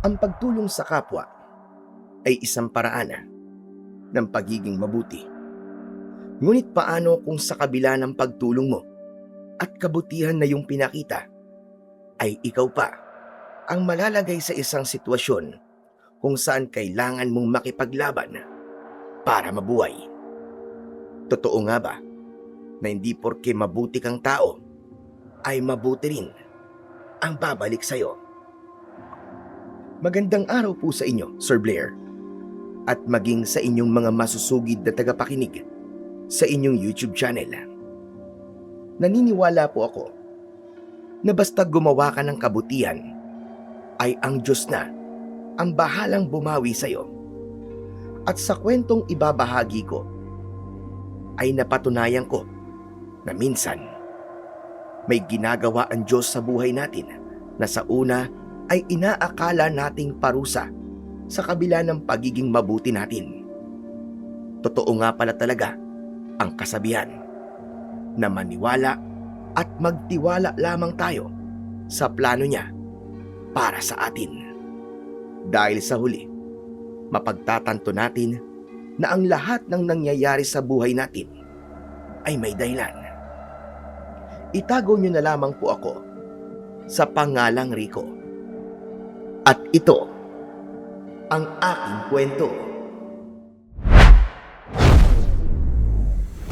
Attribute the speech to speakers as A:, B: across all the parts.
A: Ang pagtulong sa kapwa ay isang paraan ng pagiging mabuti. Ngunit paano kung sa kabila ng pagtulong mo at kabutihan na yung pinakita, ay ikaw pa ang malalagay sa isang sitwasyon kung saan kailangan mong makipaglaban para mabuhay? Totoo nga ba na hindi porke mabuti kang tao ay mabuti rin ang babalik sa'yo? Magandang araw po sa inyo, Sir Blair, at maging sa inyong mga masusugid na tagapakinig sa inyong YouTube channel. Naniniwala po ako na basta gumawa ka ng kabutihan, ay ang Diyos na ang bahalang bumawi sa'yo. At sa kwentong ibabahagi ko, ay napatunayan ko na minsan may ginagawa ang Diyos sa buhay natin na sa una ay inaakala nating parusa sa kabila ng pagiging mabuti natin. Totoo nga pala talaga ang kasabihan na maniwala at magtiwala lamang tayo sa plano niya para sa atin. Dahil sa huli, mapagtatanto natin na ang lahat ng nangyayari sa buhay natin ay may dahilan. Itago niyo na lamang po ako sa pangalang Rico. At ito ang aking kwento.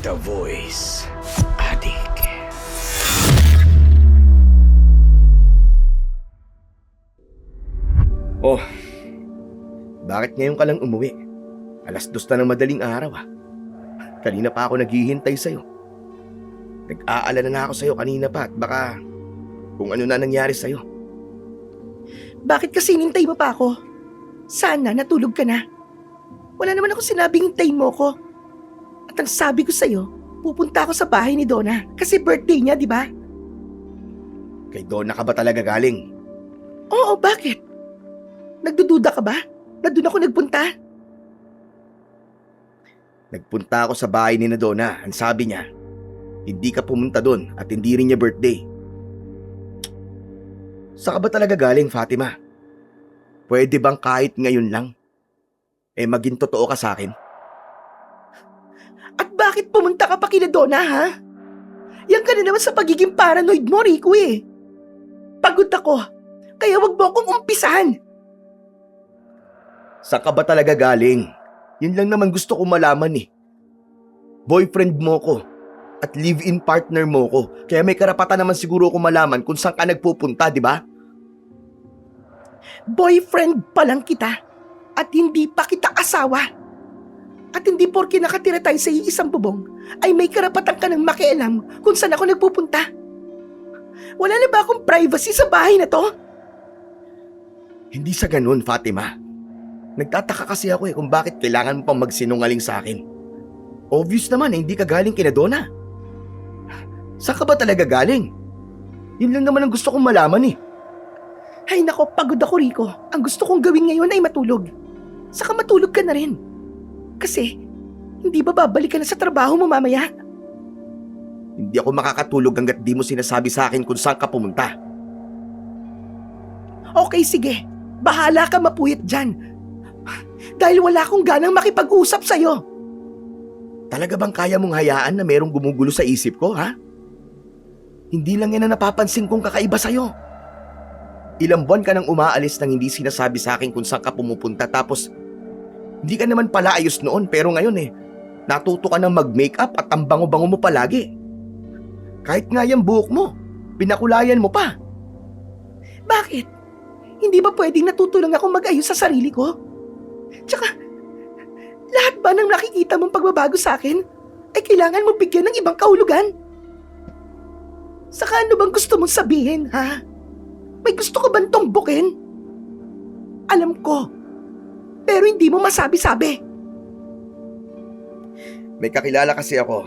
A: The Voice Addict. Oh, bakit ngayon ka lang umuwi? 2:00 na ng madaling araw ah. Kanina pa ako naghihintay sa'yo. Nag-aalala na ako sa'yo kanina pa at baka kung ano na nangyari sa'yo.
B: Bakit kasi hinintay mo pa ako? Sana natulog ka na. Wala naman ako sinabing hintayin mo ko. At ang sabi ko sa'yo, pupunta ako sa bahay ni Donna kasi birthday niya, di ba?
A: Kay Donna ka ba talaga galing?
B: Oo, bakit? Nagdududa ka ba? Na doon ako nagpunta?
A: Nagpunta ako sa bahay ni Donna. Ang sabi niya, hindi ka pumunta doon at hindi rin niya birthday. Saan ka ba talaga galing, Fatima? Pwede bang kahit ngayon lang, maging totoo ka sa akin?
B: At bakit pumunta ka pa kina Donna, ha? Yan ka na naman sa pagiging paranoid mo, Rico eh. Pagod ako, kaya wag mo akong umpisahan.
A: Saan ka ba talaga galing? Yun lang naman gusto ko malaman eh. Boyfriend mo ko at live-in partner mo ko. Kaya may karapatan naman siguro ko malaman kung saan ka nagpupunta, di ba?
B: Boyfriend pa lang kita at hindi pa kita asawa. At hindi porke nakatira tayo sa isang bubong ay may karapatan ka ng makialam kung saan ako nagpupunta. Wala na ba akong privacy sa bahay na to?
A: Hindi sa ganun, Fatima. Nagtataka kasi ako kung bakit kailangan mo pang magsinungaling sa akin. Obvious naman hindi ka galing kina Donna. Saan ka ba talaga galing? Yun lang naman ang gusto kong malaman eh.
B: Ay nako, pagod ako, Rico. Ang gusto kong gawin ngayon ay matulog. Saka matulog ka na rin. Kasi, hindi ba babalik ka na sa trabaho mo mamaya?
A: Hindi ako makakatulog hanggat di mo sinasabi sa akin kung saan ka pumunta.
B: Okay, sige. Bahala ka mapuyat dyan. Dahil wala akong ganang makipag-usap sa'yo.
A: Talaga bang kaya mong hayaan na merong gumugulo sa isip ko, ha? Hindi lang yan ang napapansin kong kakaiba sa'yo. Ilang buwan ka nang umaalis nang hindi sinasabi sa akin kung saan ka pumupunta tapos hindi ka naman pala ayos noon pero ngayon natuto ka nang mag-makeup at ang bango-bango mo palagi. Kahit nga yung buhok mo, pinakulayan mo pa.
B: Bakit? Hindi ba pwedeng natuto lang ako mag-ayos sa sarili ko? Tsaka, lahat ba ng nakikita mong pagbabago sa akin ay kailangan mo bigyan ng ibang kahulugan? Saka ano bang gusto mong sabihin, ha? May gusto ka bang tumbukin? Alam ko, pero hindi mo masabi-sabi.
A: May kakilala kasi ako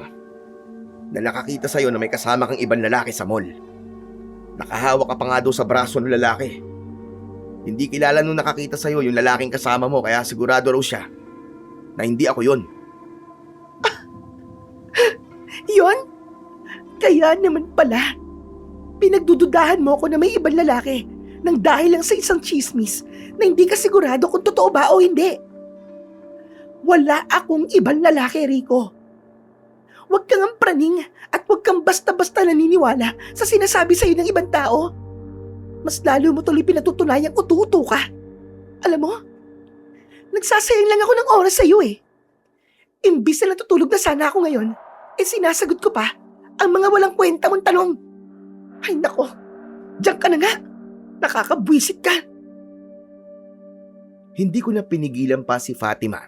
A: na nakakita sa'yo na may kasama kang ibang lalaki sa mall. Nakahawak ka pa nga doon sa braso ng lalaki. Hindi kilala nung nakakita sa'yo yung lalaking kasama mo kaya sigurado raw siya na hindi ako yun.
B: Yon? Kaya naman pala, pinagdududahan mo ako na may ibang lalaki nang dahil lang sa isang chismis na hindi ka sigurado kung totoo ba o hindi. Wala akong ibang lalaki, Rico. Huwag kang praning at huwag kang basta-basta naniniwala sa sinasabi sa'yo ng ibang tao. Mas lalo mo tuloy pinatutunayang utu-utu ka. Alam mo, nagsasayang lang ako ng oras sa'yo eh. Imbis na natutulog na sana ako ngayon, sinasagot ko pa ang mga walang kwenta mong tanong. Ay nako, diyan ka na nga. Nakakabwisit ka.
A: Hindi ko na pinigilan pa si Fatima.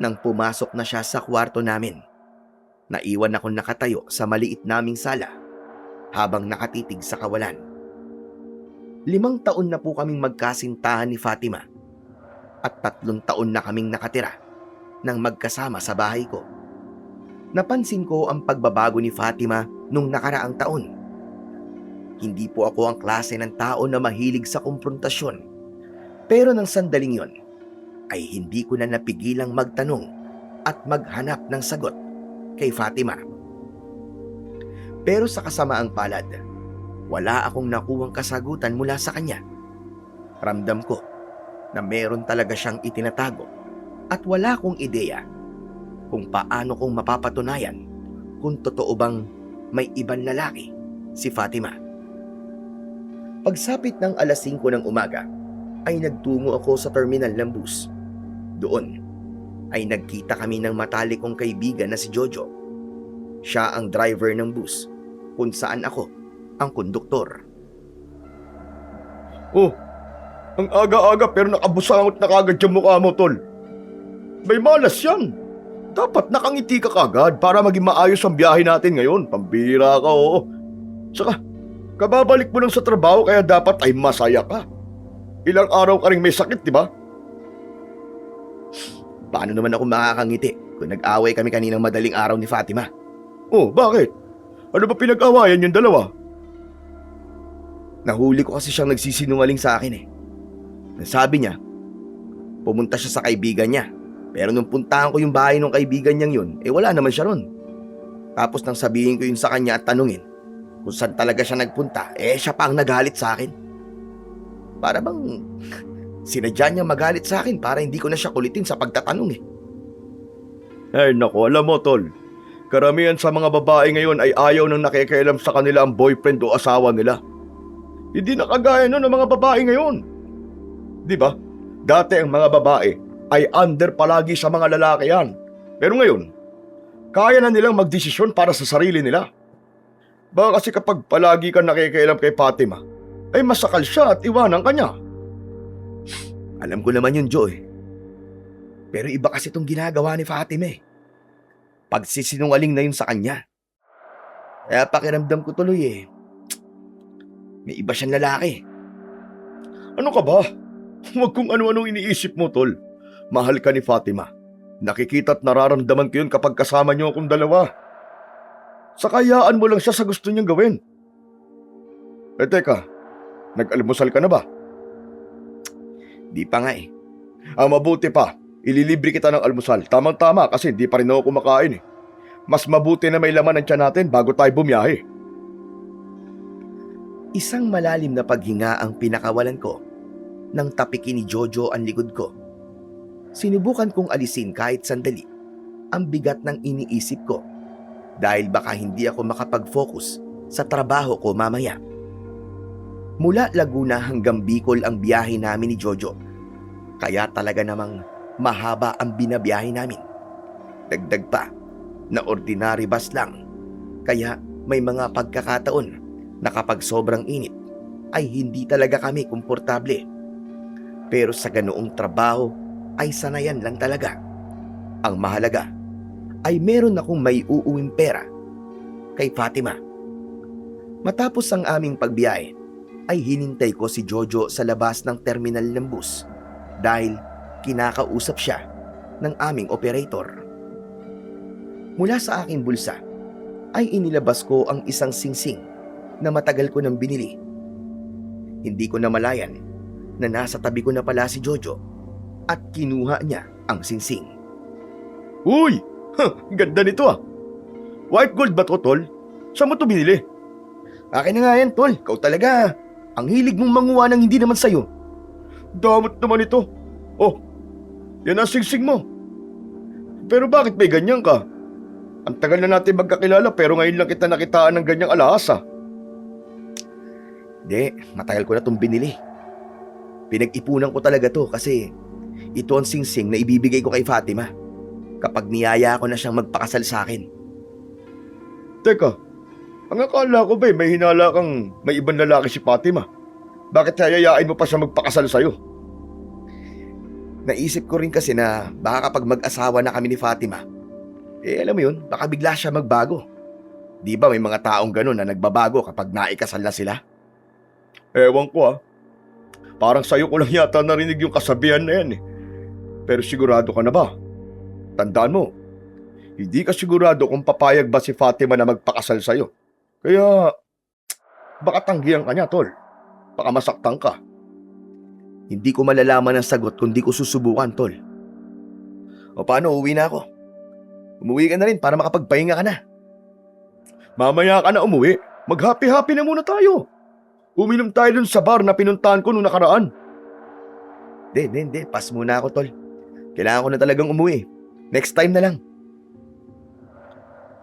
A: Nang pumasok na siya sa kwarto namin, naiwan ako nakatayo sa maliit naming sala habang nakatitig sa kawalan. 5 taon na po kaming magkasintahan ni Fatima at 3 taon na kaming nakatira nang magkasama sa bahay ko. Napansin ko ang pagbabago ni Fatima nung nakaraang taon. Hindi po ako ang klase ng tao na mahilig sa kumprontasyon. Pero nang sandaling yon, ay hindi ko na napigilang magtanong at maghanap ng sagot kay Fatima. Pero sa kasamaang palad, wala akong nakuhang kasagutan mula sa kanya. Ramdam ko na meron talaga siyang itinatago at wala akong ideya kung paano kong mapapatunayan kung totoo bang may ibang lalaki si Fatima. Pagsapit ng alas 5 ng umaga, ay nagtungo ako sa terminal ng bus. Doon ay nagkita kami ng matalik kong kaibigan na si Jojo. Siya ang driver ng bus, kung saan ako ang konduktor.
C: Oh, ang aga-aga pero nakabusangot na kagad yung mukha mo, tol. May malas yan. Dapat nakangiti ka kagad para maging maayos ang biyahe natin ngayon. Pambira ka, oo. Saka, kababalik mo lang sa trabaho kaya dapat ay masaya ka. Ilang araw ka rin may sakit, di ba?
A: Paano naman ako makakangiti kung nag-away kami kaninang madaling araw ni Fatima?
C: Oh, bakit? Ano ba pinag-awayan yung dalawa?
A: Nahuli ko kasi siyang nagsisinungaling sa akin eh. Nasabi niya, pumunta siya sa kaibigan niya. Pero nung puntahan ko yung bahay ng kaibigan niyang yun, wala naman siya ron. Tapos nang sabihin ko yun sa kanya at tanungin kung saan talaga siya nagpunta, siya pa ang nagalit sa akin. Para bang sinadya niya magalit sa akin para hindi ko na siya kulitin sa pagtatanong eh.
C: Ay naku, alam mo, tol. Karamihan sa mga babae ngayon ay ayaw nang nakikialam sa kanila ang boyfriend o asawa nila. Hindi na kagaya nun ng mga babae ngayon. Di ba? Dati ang mga babae ay under palagi sa mga lalaki yan. Pero ngayon, kaya na nilang magdesisyon para sa sarili nila. Baka kasi kapag palagi ka nakikialam kay Fatima, ay masakal siya at iwanan ka niya.
A: Alam ko naman yun, Joe. Pero iba kasi itong ginagawa ni Fatima eh. Pagsisinungaling na yun sa kanya. Kaya pakiramdam ko tuloy eh. May iba siyang lalaki.
C: Ano ka ba? Huwag kung ano-anong iniisip mo, tol. Mahal ka ni Fatima. Nakikita at nararamdaman ko yun kapag kasama niyo akong dalawa. Sakayaan mo lang siya sa gusto niyang gawin. Teka, nag-almusal ka na ba?
A: Di pa nga eh.
C: Mabuti pa. Ililibre kita ng almusal. Tamang-tama kasi di pa rin ako kumakain eh. Mas mabuti na may laman ng tiyan natin bago tayo bumiyahe.
A: Isang malalim na paghinga ang pinakawalan ko nang tapikin ni Jojo ang likod ko. Sinubukan kong alisin kahit sandali ang bigat ng iniisip ko dahil baka hindi ako makapag-focus sa trabaho ko mamaya. Mula Laguna hanggang Bicol ang biyahe namin ni Jojo. Kaya talaga namang mahaba ang binabiyahe namin. Dagdag pa na ordinary bus lang. Kaya may mga pagkakataon na kapag sobrang init ay hindi talaga kami komportable. Pero sa ganoong trabaho ay sanayan lang talaga. Ang mahalaga ay meron akong may uuwing pera kay Fatima. Matapos ang aming pagbiyahe, ay hinintay ko si Jojo sa labas ng terminal ng bus dahil kinakausap siya ng aming operator. Mula sa aking bulsa ay inilabas ko ang isang singsing na matagal ko nang binili. Hindi ko namalayan na nasa tabi ko na pala si Jojo at kinuha niya ang singsing.
C: Uy! Ganda nito ah! White gold ba to, tol? Saan mo to binili?
A: Akin na nga yan, tol. Ikaw talaga. Ang hilig mong manguha ng hindi naman sa'yo.
C: Damot naman ito. Oh, yan ang singsing mo. Pero bakit may ganyan ka? Ang tagal na natin magkakilala pero ngayon lang kita nakitaan ng ganyang alahas.
A: Hindi, matagal ko na itong binili. Pinag-ipunan ko talaga to kasi ito ang singsing na ibibigay ko kay Fatima kapag niyaya ko na siyang magpakasal sa akin.
C: Teka, ang akala ko ba may hinala kang may ibang lalaki si Fatima? Bakit hayayain mo pa siya magpakasal sa'yo?
A: Naisip ko rin kasi na baka kapag mag-asawa na kami ni Fatima, alam mo yun, baka bigla siya magbago. Di ba may mga taong ganun na nagbabago kapag naikasal na sila?
C: Ewan ko Parang sa'yo ko lang yata narinig yung kasabihan na yan Pero sigurado ka na ba? Tandaan mo, hindi ka sigurado kung papayag ba si Fatima na magpakasal sa'yo. Kaya, baka tanggihan ka niya, tol. Baka masaktan ka.
A: Hindi ko malalaman ang sagot kung di ko susubukan, tol. O paano, uwi na ako. Umuwi ka na rin para makapagpahinga ka na.
C: Mamaya ka na umuwi. Mag-happy-happy na muna tayo. Uminom tayo dun sa bar na pinuntahan ko nung nakaraan.
A: Hindi. Pass muna ako, tol. Kailangan ko na talagang umuwi. Next time na lang.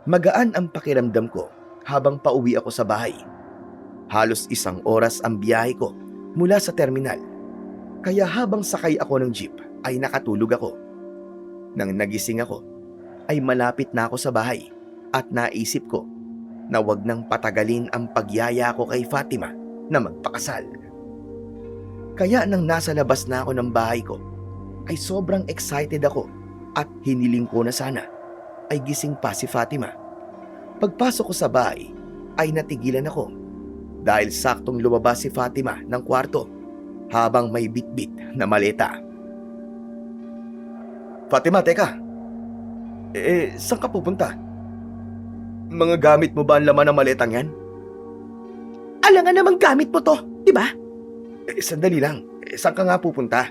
A: Magaan ang pakiramdam ko habang pauwi ako sa bahay. Halos 1 oras ang biyahe ko mula sa terminal. Kaya habang sakay ako ng jeep ay nakatulog ako. Nang nagising ako, ay malapit na ako sa bahay at naisip ko na wag nang patagalin ang pagyaya ko kay Fatima na magpakasal. Kaya nang nasa labas na ako ng bahay ko, ay sobrang excited ako at hiniling ko na sana ay gising pa si Fatima. Pagpasok ko sa bahay ay natigilan ako dahil saktong lumabas si Fatima ng kwarto habang may bitbit na maleta. Fatima, teka. Saan ka pupunta? Mga gamit mo ba ang laman ng maletang yan?
B: Alangan namang gamit mo to, di ba?
A: Sandali lang. Saan ka nga pupunta?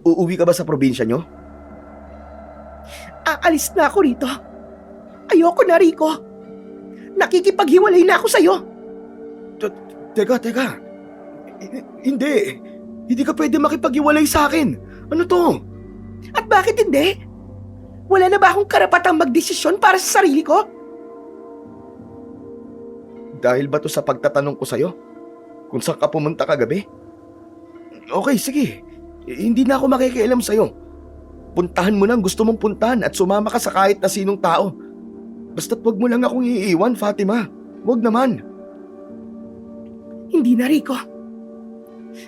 A: Uuwi ka ba sa probinsya nyo?
B: Aalis na ako rito. Ayoko na, Rico. Nakikipaghiwalay na ako sa'yo.
A: Teka. Hindi. Hindi ka pwede makipag-iwalay sa akin. Ano to?
B: At bakit hindi? Wala na ba akong karapatang magdesisyon para sa sarili ko?
A: Dahil ba to sa pagtatanong ko sa'yo? Kung saan ka pumunta kagabi? Okay, sige. Hindi na ako makikialam sa'yo. Puntahan mo lang gusto mong puntahan at sumama ka sa kahit na sinong tao. Basta't wag mo lang akong iiwan, Fatima. Wag naman.
B: Hindi na, Rico.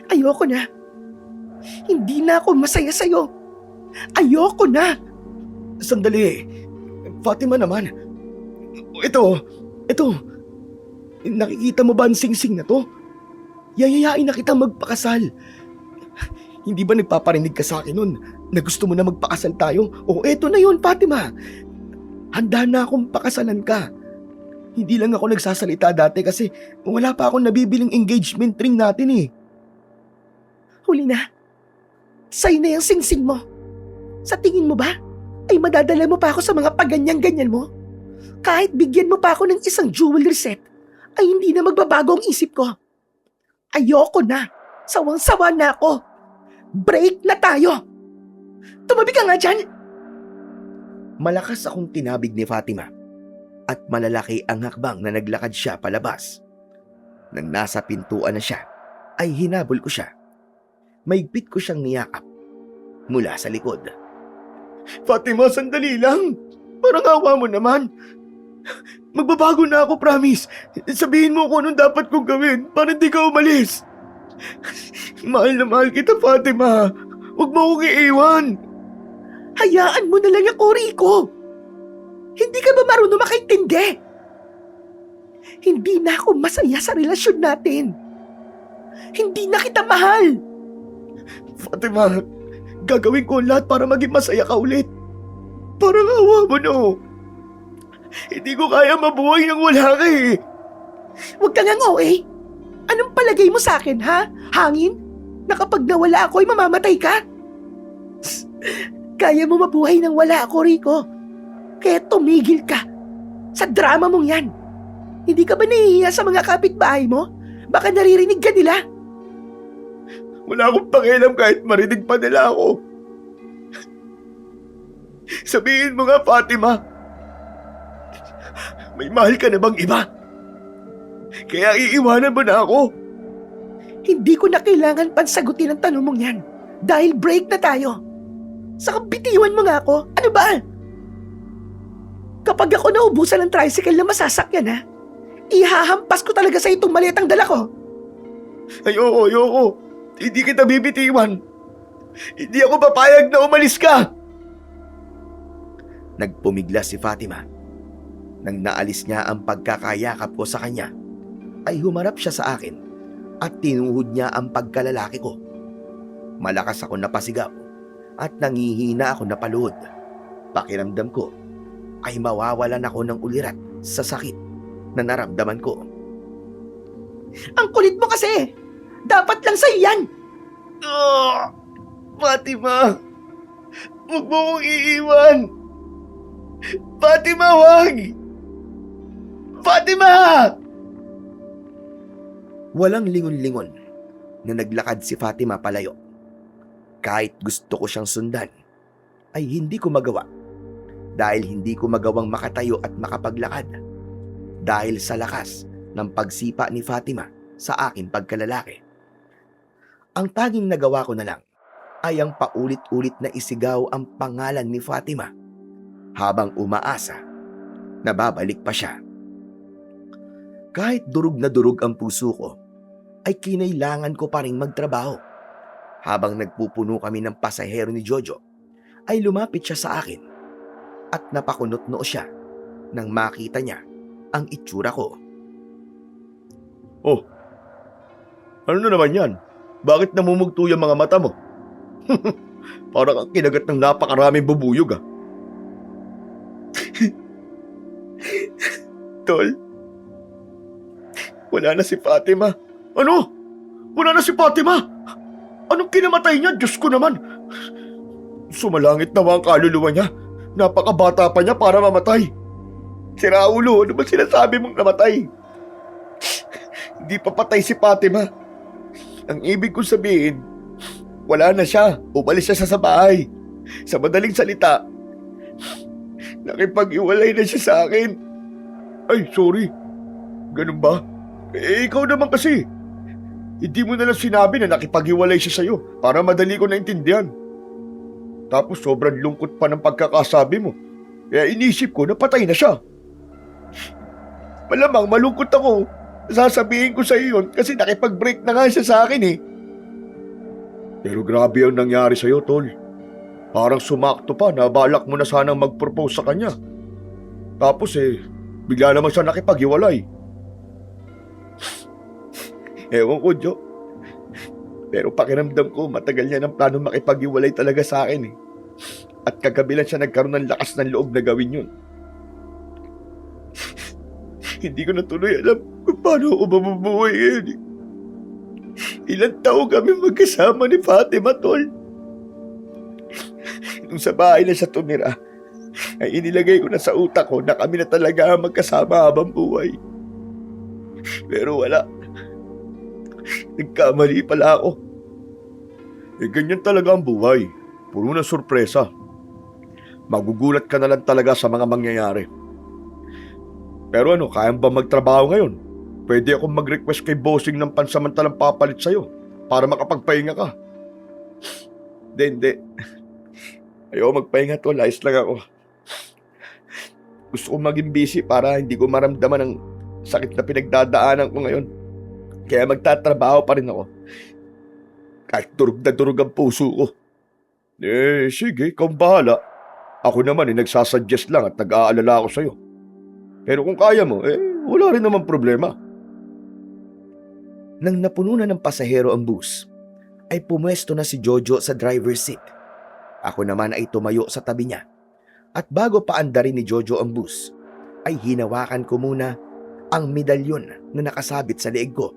B: Ayoko na. Hindi na ako masaya sa'yo. Ayoko na.
A: Sandali. Fatima naman. Ito. Nakikita mo ba ang singsing na to? Yayayain na kitang magpakasal. Hindi ba nagpaparinig ka sa akin nun na gusto mo na magpakasal tayo? O eto na yun, Fatima. Handa na akong pakasalan ka. Hindi lang ako nagsasalita dati kasi wala pa akong nabibiling engagement ring natin eh.
B: Huli na. Sa'yo na yung singsing mo. Sa tingin mo ba, ay madadala mo pa ako sa mga paganyan-ganyan mo? Kahit bigyan mo pa ako ng isang jewelry set, ay hindi na magbabago ang isip ko. Ayoko na. Sawang-sawa na ako. Break na tayo. Tumabi ka nga dyan.
A: Malakas akong tinabig ni Fatima at malalaki ang hakbang na naglakad siya palabas. Nang nasa pintuan na siya, ay hinabol ko siya. Maigpit ko siyang niyakap mula sa likod.
C: Fatima, sandali lang. Parang awa mo naman. Magbabago na ako, promise. Sabihin mo kung anong dapat kong gawin para hindi ka umalis. Mahal na mahal kita, Fatima. Huwag mo akong iiwan.
B: Hayaan mo na lang ako, Rico. Hindi ka ba marunong makaintindi? Hindi na ako masaya sa relasyon natin. Hindi na kita mahal.
C: Fatima, gagawin ko ang lahat para maging masaya ka ulit. Parang awa mo, no? Hindi ko kaya mabuhay nang wala ka eh.
B: Huwag ka ngang OA. Anong palagay mo sa akin, ha? Hangin? Na kapag nawala ako ay mamamatay ka? Kaya mo mabuhay nang wala ako, Rico. Kaya tumigil ka sa drama mong yan. Hindi ka ba nahihiya sa mga kapitbahay mo? Baka naririnig ka nila.
C: Wala akong pakialam kahit marinig pa nila ako. Sabihin mo nga, Fatima. May mahal ka na bang iba? Kaya iiwanan mo na ako.
B: Hindi ko na kailangan pansagutin ang tanong mong yan. Dahil break na tayo. Saka bitiwan mo nga ako. Ano ba? Kapag ako naubusan ng tricycle na masasakyan ha, ihahampas ko talaga sa itong maliit ang dala ko.
C: Ayoko. Hindi kita bibitiwan. Hindi ako papayag na umalis ka.
A: Nagpumigla si Fatima. Nang naalis niya ang pagkakayakap ko sa kanya, ay humarap siya sa akin at tinuhod niya ang pagkalalaki ko. Malakas ako napasigaw at nangihina ako napaluhod. Pakiramdam ko ay mawawalan ako ng ulirat sa sakit na naramdaman ko.
B: Ang kulit mo kasi. Dapat lang sa'yo yan.
C: Fatima! Huwag mo kong iiwan! Fatima, wag! Fatima!
A: Walang lingon-lingon na naglakad si Fatima palayo. Kahit gusto ko siyang sundan, ay hindi ko magawa dahil hindi ko magawang makatayo at makapaglakad dahil sa lakas ng pagsipa ni Fatima sa aking pagkalalaki. Ang tanging nagawa ko na lang ay ang paulit-ulit na isigaw ang pangalan ni Fatima habang umaasa na babalik pa siya. Kahit durug na durug ang puso ko, ay kinailangan ko pa rin magtrabaho. Habang nagpupuno kami ng pasahero ni Jojo, ay lumapit siya sa akin at napakunot noo siya nang makita niya ang itsura ko.
C: Oh, ano na naman yan? Bakit namumugto yung mga mata mo? Parang ang kinagat ng napakaraming bubuyog ah. Tol, wala na si Fatima. Ano? Wala na si Fatima? Anong kinamatay niya? Diyos ko naman. Sumalangit nawa ang kaluluwa niya. Napakabata pa niya para mamatay. Si Raulo, ano ba sinasabi mong namatay? Hindi pa patay si Fatima. Ang ibig kong sabihin, wala na siya. Umalis siya sa bahay. Sa madaling salita, nakipag-iwalay na siya sa akin. Ay, sorry. Ganun ba? Ikaw naman kasi. Hindi mo na lang sinabi na nakipag-iwalay siya sa'yo para madali ko naintindihan. Tapos sobrang lungkot pa ng pagkakasabi mo. Kaya inisip ko na patay na siya. Malamang malungkot ako. Sasabihin ko sa iyo yun kasi nakipag-break na nga siya sa akin eh. Pero grabe ang nangyari sa iyo, Tol. Parang sumakto pa na balak mo na sanang mag-propose sa kanya. Tapos bigla naman siya nakipag-iwalay. Ewan ko, Jo. Pero pakiramdam ko matagal niya ng plano makipag-iwalay talaga sa akin eh. At kagabi lang siya nagkaroon ng lakas ng loob na gawin yun. Hindi ko na tuloy alam kung paano ako mabubuhay ngayon eh. Ilang taon kami magkasama ni Fatima, Tol. Nung sa bahay na siya tumira, ay inilagay ko na sa utak ko na kami na talaga magkasama habang buhay. Pero wala. Nagkamali pala ako. Ganyan talaga ang buhay. Puro na sorpresa. Magugulat ka na lang talaga sa mga mangyayari. Pero kayang ba magtrabaho ngayon? Pwede akong mag-request kay bossing ng pansamantalang papalit sa'yo para makapagpahinga ka. Hindi. Ayaw magpahinga, Tol. Ayos lang ako. Gusto ko maging busy para hindi ko maramdaman ang sakit na pinagdadaanan ko ngayon. Kaya magtatrabaho pa rin ako. Kahit durug na durug ang puso ko. Sige, ikaw bahala. Ako naman nagsasuggest lang at nag-aalala ako sa'yo. Pero kung kaya mo, wala rin naman problema.
A: Nang napuno na ng pasahero ang bus, ay pumwesto na si Jojo sa driver's seat. Ako naman ay tumayo sa tabi niya. At bago paandarin ni Jojo ang bus, ay hinawakan ko muna ang medalyon na nakasabit sa leeg ko.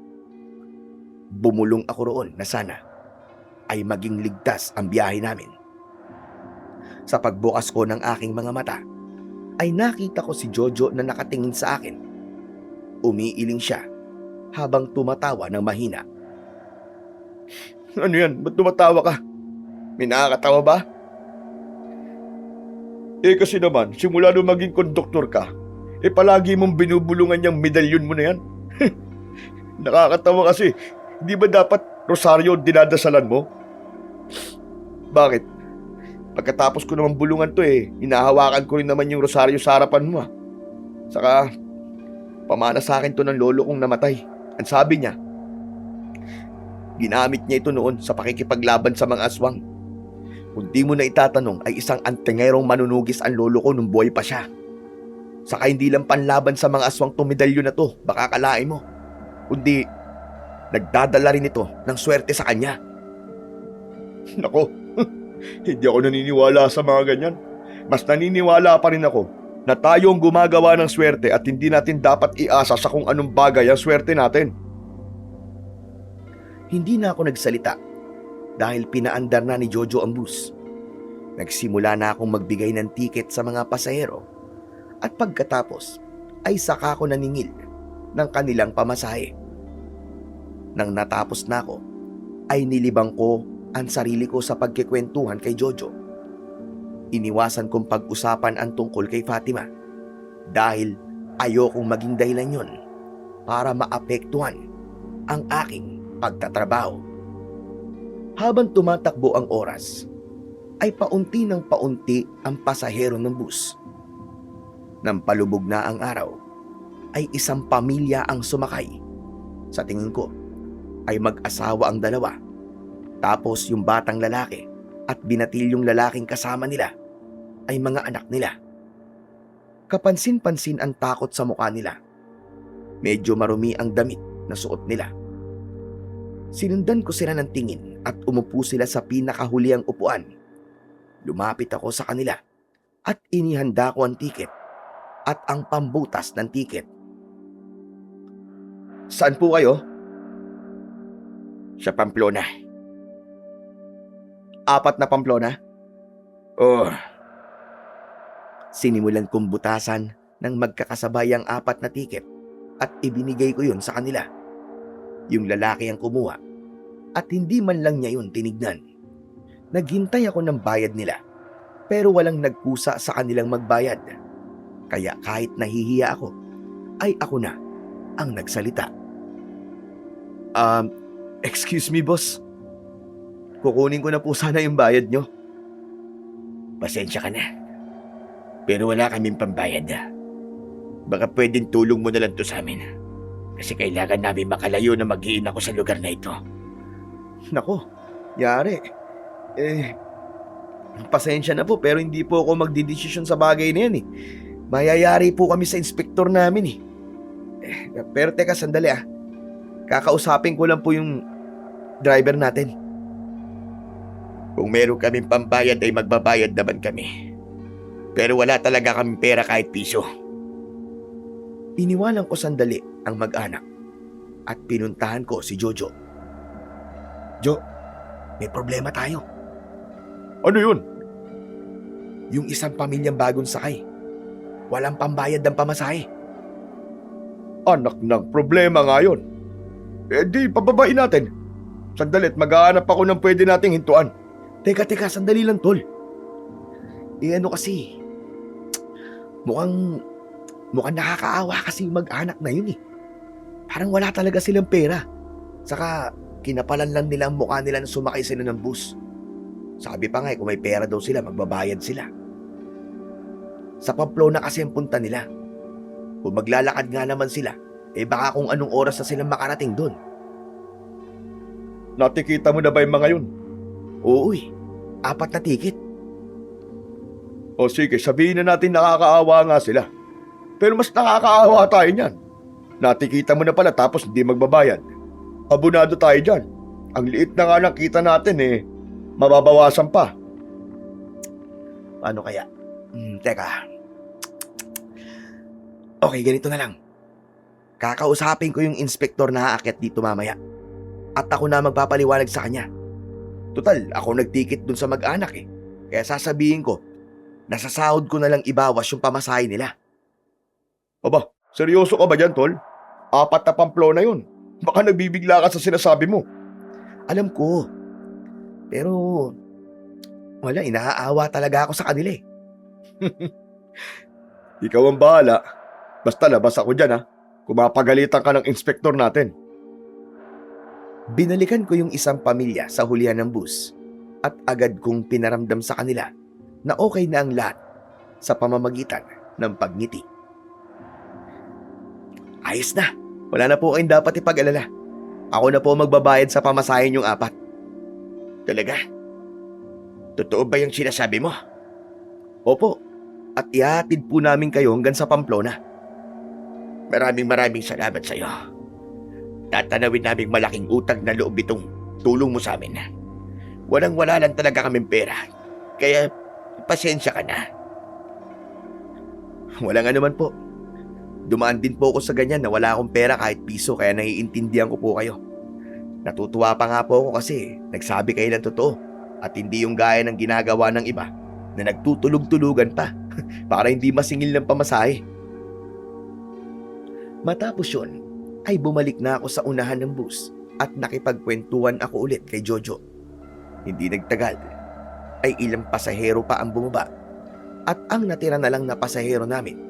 A: Bumulong ako roon na sana ay maging ligtas ang biyahe namin. Sa pagbukas ko ng aking mga mata, ay nakita ko si Jojo na nakatingin sa akin. Umiiling siya habang tumatawa ng mahina.
C: Ano yan? Ba't tumatawa ka? May nakakatawa ba? Kasi naman, simula nung maging konduktor ka, palagi mong binubulungan yung medalyon mo na yan. Nakakatawa kasi, di ba dapat rosaryo dinadasalan mo? Bakit? Pagkatapos ko naman bulungan to hinahawakan ko rin naman yung rosaryo sa harapan mo. Saka, pamana sa akin to ng lolo kong namatay. Ang sabi niya, ginamit niya ito noon sa pakikipaglaban sa mga aswang. Kung di mo na itatanong ay isang antingerong manunugis ang lolo ko nung buhay pa siya. Saka hindi lang panlaban sa mga aswang tong medalyon na to, baka kalain mo. Kundi, nagdadala rin ito ng swerte sa kanya. Nako, hindi ako naniniwala sa mga ganyan. Mas naniniwala pa rin ako na tayo ang gumagawa ng swerte at hindi natin dapat iasa sa kung anong bagay ang swerte natin.
A: Hindi na ako nagsalita dahil pinaandar na ni Jojo ang bus. Nagsimula na akong magbigay ng tiket sa mga pasahero at pagkatapos ay saka ko naningil ng kanilang pamasahe. Nang natapos na ako, ay nilibang ko ang sarili ko sa pagkikwentuhan kay Jojo. Iniwasan kong pag-usapan ang tungkol kay Fatima dahil ayokong maging dahilan yon para maapektuhan ang aking pagtatrabaho. Habang tumatakbo ang oras, ay paunti ng paunti ang pasahero ng bus. Nang palubog na ang araw, ay isang pamilya ang sumakay. Sa tingin ko, ay mag-asawa ang dalawa. Tapos yung batang lalaki at binatilyong lalaking kasama nila ay mga anak nila. Kapansin-pansin ang takot sa mukha nila. Medyo marumi ang damit na suot nila. Sinundan ko sila ng tingin at umupo sila sa pinakahuliang upuan. Lumapit ako sa kanila at inihanda ko ang tiket at ang pambutas ng tiket. Saan po kayo? Sa Pamplona. 4 na Pamplona? Oh. Sinimulan kong butasan ng magkakasabay ang 4 na tiket at ibinigay ko yun sa kanila. Yung lalaki ang kumuha at hindi man lang niya yun tinignan. Naghintay ako ng bayad nila pero walang nagkusa sa kanilang magbayad. Kaya kahit nahihiya ako, ay ako na ang nagsalita. Excuse me boss. Kukunin ko na po sana yung bayad nyo. Pasensya ka na. Pero wala kaming pambayad. Baka pwedeng tulong mo na lang to sa amin. Kasi kailangan namin makalayo na mag-iin ako sa lugar na ito. Nako, yari. Pasensya na po pero hindi po ako magdidesisyon sa bagay na yan. Mayayari po kami sa inspektor namin. Pero teka, sandali Kakausapin ko lang po yung driver natin. Kung meron kaming pambayad ay magbabayad naman kami. Pero wala talaga kaming pera kahit piso. Iniwanan ko sandali ang mag-anak at pinuntahan ko si Jojo. Jo, may problema tayo. Ano yun? Yung isang pamilyang bagong sakay. Walang pambayad ng pamasahe. Anak ng problema nga yun. Di pababain natin. Sandalit, maghahanap ako ng pwede nating hintuan. Teka, sandali lang tol. Ano kasi, mukhang nakakaawa kasi yung mag-anak na yun. Parang wala talaga silang pera. Saka kinapalan lang nila ang mukha nila na sumakay sila ng bus. Sabi pa nga kung may pera daw sila, magbabayad sila. Sa Pamplona kasi ang punta nila. Kung maglalakad nga naman sila, baka kung anong oras na silang makarating doon. Natikita mo na ba yung mga yun? Oo 4 na ticket. O sige, sabihin na natin nakakaawa nga sila. Pero mas nakakaawa tayo niyan. Natikita mo na pala tapos hindi magbabayad. Abunado tayo dyan. Ang liit na nga ng kita natin mababawasan pa. Paano kaya? Teka. Okay, ganito na lang. Kakausapin ko yung inspektor na aakyat dito mamaya. At ako na magpapaliwanag sa kanya. Total, ako nagtikit dun sa mag-anak Kaya sasabihin ko, nasasahod ko na lang ibawas yung pamasahe nila. Aba, seryoso ka ba dyan, tol? 4 na Pamplona yun.
C: Baka nagbibigla ka sa sinasabi mo.
A: Alam ko. Pero, wala, inaawa talaga ako sa kanila eh.
C: Ikaw ang bahala. Basta labas ako dyan ha. Kumapagalitan ka ng inspektor natin.
A: Binalikan ko yung isang pamilya sa hulihan ng bus at agad kong pinaramdam sa kanila na okay na ang lahat sa pamamagitan ng pagngiti. Ayos na. Wala na po kayong dapat ipag-alala. Ako na po magbabayad sa pamasahin yung 4. Talaga? Totoo ba yung sinasabi mo? Opo. At ihatid po namin kayo hanggang sa Pamplona. Maraming salamat sa iyo. Tatanawin naming malaking utang na loob itong tulong mo sa amin. Walang-wala lang talaga kaming pera. Kaya, pasensya ka na. Walang anuman po. Dumaan din po ako sa ganyan na wala akong pera kahit piso kaya naiintindihan ko po kayo. Natutuwa pa nga po ako kasi nagsabi kayo ng totoo at hindi yung gaya ng ginagawa ng iba na nagtutulog-tulugan pa para hindi masingil ng pamasahe. Matapos yun, ay bumalik na ako sa unahan ng bus at nakipagkwentuhan ako ulit kay Jojo. Hindi nagtagal, ay ilang pasahero pa ang bumaba at ang natira na lang na pasahero namin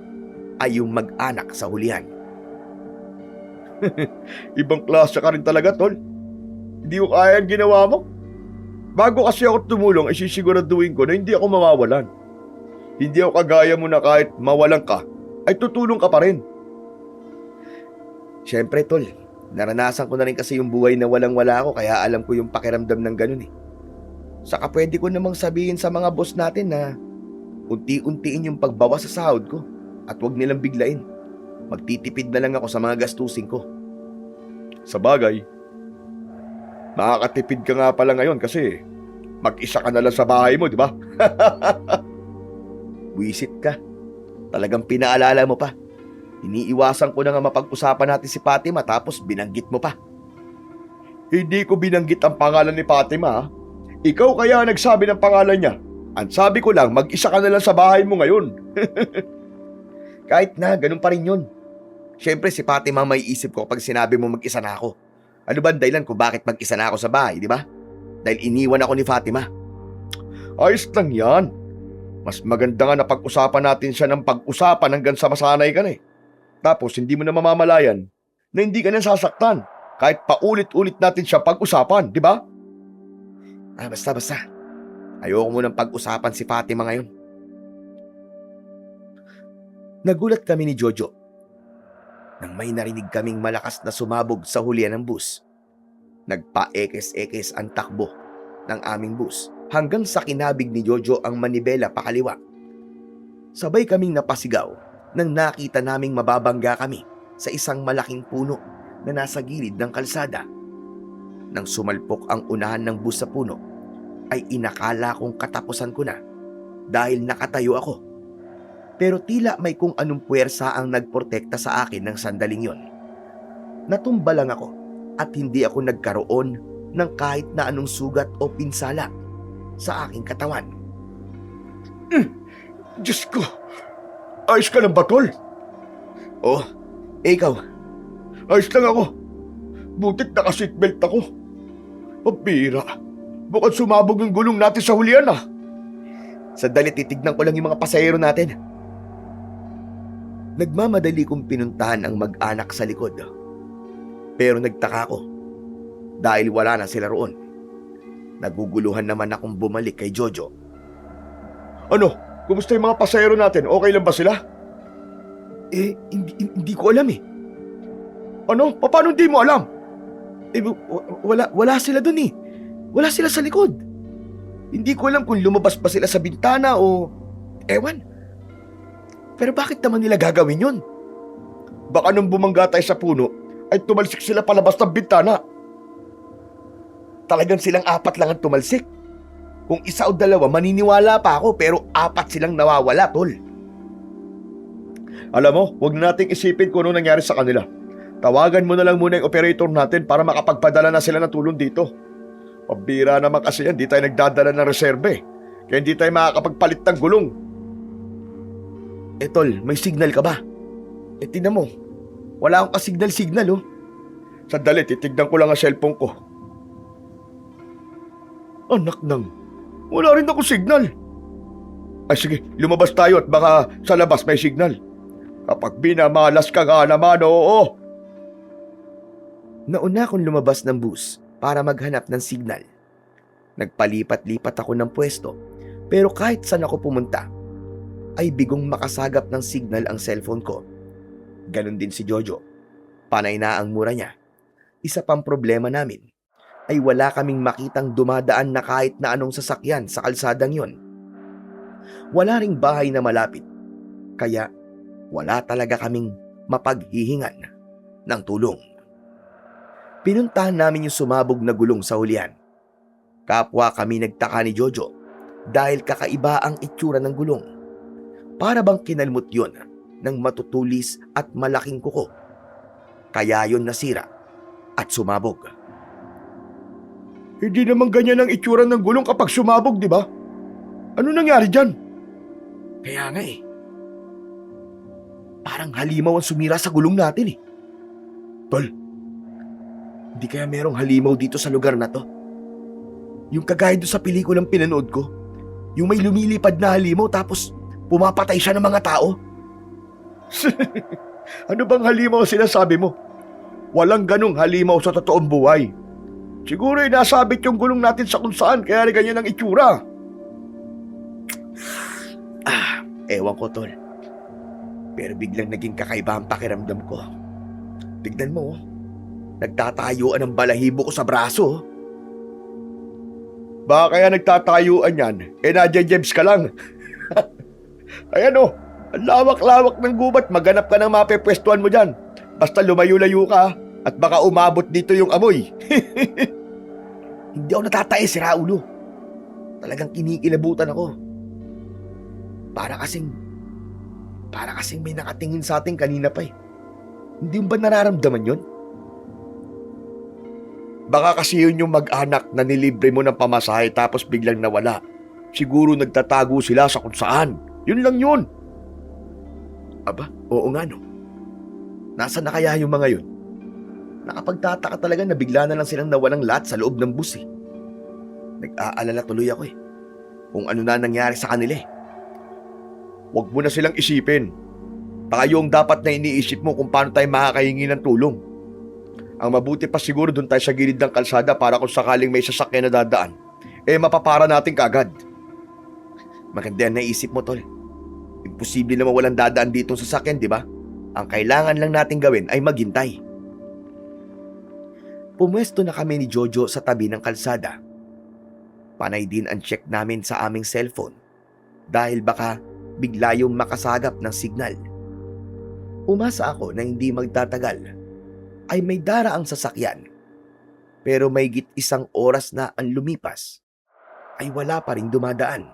A: ay yung mag-anak sa hulihan.
C: Ibang klase ka rin talaga, tol. Hindi ko kaya ang ginawa mo. Bago kasi ako tumulong, ay sisiguraduhin ko na hindi ako mawawalan. Hindi ako kagaya mo na kahit mawalan ka, ay tutulong ka pa rin.
A: Siyempre, tol, naranasan ko na rin kasi yung buhay na walang-wala ako kaya alam ko yung pakiramdam ng ganun eh. Saka pwede ko namang sabihin sa mga boss natin na unti-untiin yung pagbawas sa sahod ko at huwag nilang biglain. Magtitipid na lang ako sa mga gastusin ko.
C: Sa bagay, makakatipid ka nga pala ngayon kasi mag-isa ka na lang sa bahay mo, di ba?
A: Wisit ka. Talagang pinaalala mo pa. Iniiwasan ko na nga mapag-usapan natin si Fatima tapos binanggit mo pa.
C: Hindi ko binanggit ang pangalan ni Fatima, ha? Ikaw kaya nagsabi ng pangalan niya. Ang sabi ko lang, mag-isa ka na lang sa bahay mo ngayon.
A: Kahit na, ganun pa rin yun. Siyempre si Fatima may isip ko pag sinabi mo mag-isa na ako. Ano ba ang dahilan kung bakit mag-isa na ako sa bahay, di ba? Dahil iniwan ako ni Fatima.
C: Ayos lang yan. Mas maganda nga na pag-usapan natin siya ng pag-usapan hanggang sa masanay ka na eh. Tapos hindi mo na mamamalayan na hindi ka na sasaktan kahit paulit-ulit natin siya pag-usapan, di ba?
A: Basta. Ayoko mo nang pag-usapan si Fatima ngayon. Nagulat kami ni Jojo nang may narinig kaming malakas na sumabog sa hulihan ng bus. Nagpa-ekes-ekes ang takbo ng aming bus hanggang sa kinabig ni Jojo ang manibela pakaliwa. Sabay kaming napasigaw nang nakita naming mababangga kami sa isang malaking puno na nasa gilid ng kalsada. Nang sumalpok ang unahan ng bus sa puno, ay inakala kong katapusan ko na dahil nakatayo ako. Pero tila may kung anong puwersa ang nagprotekta sa akin ng sandaling yon. Natumba lang ako at hindi ako nagkaroon ng kahit na anong sugat o pinsala sa aking katawan.
C: Diyos ko! Ayos ka lang ba, tol?
A: Oh, ikaw?
C: Ayos lang ako. Butit naka-seatbelt ako. Pabira. Bukod sumabog yung gulong natin sa hulihan ah.
A: Sandali, titignan ko lang yung mga pasahero natin. Nagmamadali kong pinuntahan ang mag-anak sa likod. Pero nagtaka ko dahil wala na sila roon. Naguguluhan naman akong bumalik kay Jojo.
C: Ano? Kumusta yung mga pasahero natin? Okay lang ba sila?
A: Hindi ko alam eh.
C: Ano? Paano hindi mo alam?
A: Wala sila dun eh. Wala sila sa likod. Hindi ko alam kung lumabas ba sila sa bintana o... Ewan. Pero bakit naman nila gagawin yun?
C: Baka nung bumangga tayo sa puno, ay tumalsik sila palabas ng bintana.
A: Talagang silang 4 lang ang tumalsik. Kung 1 o 2, maniniwala pa ako pero 4 silang nawawala, tol.
C: Alam mo, huwag na nating isipin kung ano nangyari sa kanila. Tawagan mo na lang muna yung operator natin para makapagpadala na sila ng tulong dito. Pabira naman kasi yan, di tayo nagdadala ng reserve. Kaya hindi tayo makakapagpalit ng gulong.
A: Tol, may signal ka ba? Tingnan mo, wala akong ka-signal-signal oh.
C: Sandali, titignan ko lang ang cellphone ko. Anak nang, wala rin ako signal. Ay sige, lumabas tayo at baka sa labas may signal. Kapag binamalas ka nga naman, oo.
A: Nauna akong lumabas ng bus para maghanap ng signal. Nagpalipat-lipat ako ng pwesto, pero kahit saan ako pumunta, ay bigong makasagap ng signal ang cellphone ko. Ganon din si Jojo. Panay na ang mura niya. Isa pang problema namin ay wala kaming makitang dumadaan na kahit na anong sasakyan sa kalsadang yon. Wala ring bahay na malapit, kaya wala talaga kaming mapaghihingan ng tulong. Pinuntahan namin yung sumabog na gulong sa hulihan. Kapwa kami nagtaka ni Jojo dahil kakaiba ang itsura ng gulong. Para bang kinalmot yon ng matutulis at malaking kuko. Kaya yon nasira at sumabog.
C: Hindi naman ganyan ang itsura ng gulong kapag sumabog, di ba? Ano nangyari dyan?
A: Kaya nga eh. Parang halimaw ang sumira sa gulong natin eh.
C: Tol,
A: Hindi kaya merong halimaw dito sa lugar na to? Yung kagaya doon sa pelikulang pinanood ko. Yung may lumilipad na halimaw tapos pumapatay siya ng mga tao.
C: ano bang halimaw sinasabi mo? Walang ganong halimaw sa totoong buhay. Siguro ay nasabit yung gulong natin sa kung saan kaya ganyan ang itsura.
A: Ewan ko, tol. Pero biglang naging kakaiba ang pakiramdam ko. Tignan mo, nagtatayuan ang balahibo ko sa braso.
C: Baka kaya nagtatayuan yan, nadya-jebs ka lang. Ayan o, ang lawak-lawak ng gubat, maganap ka ng mapepwestuhan mo dyan. Basta lumayo-layo ka at baka umabot dito yung amoy.
A: Hindi ako natatay, sira ulo. Talagang kinikilabutan ako. Para kasing may nakatingin sa atin kanina pa eh. Hindi mo ba nararamdaman yon?
C: Baka kasi yun yung mag-anak na nilibre mo ng pamasahe tapos biglang nawala. Siguro nagtatago sila sa kung saan. Yun lang yun.
A: Aba, oo nga no. Nasaan na kaya yung mga yun? Nakapagtataka talaga na bigla na lang silang nawalang lahat sa loob ng bus eh. Nag-aalala tuloy ako eh. Kung ano na nangyari sa kanila eh.
C: Huwag mo na silang isipin. Tayo ang dapat na iniisip mo kung paano tayo makakahingi ng tulong. Ang mabuti pa siguro doon tayo sa gilid ng kalsada para kung sakaling may sasakyan na dadaan, mapapara natin kagad.
A: Maganda yan naisip mo, tol. Imposible naman walang dadaan ditong sasakyan, di ba? Ang kailangan lang natin gawin ay maghintay. Pumwesto na kami ni Jojo sa tabi ng kalsada. Panay din ang check namin sa aming cellphone dahil baka bigla yung makasagap ng signal. Umasa ako na hindi magtatagal ay may daraang sasakyan. Pero maygit isang oras na ang lumipas ay wala pa ring dumadaan.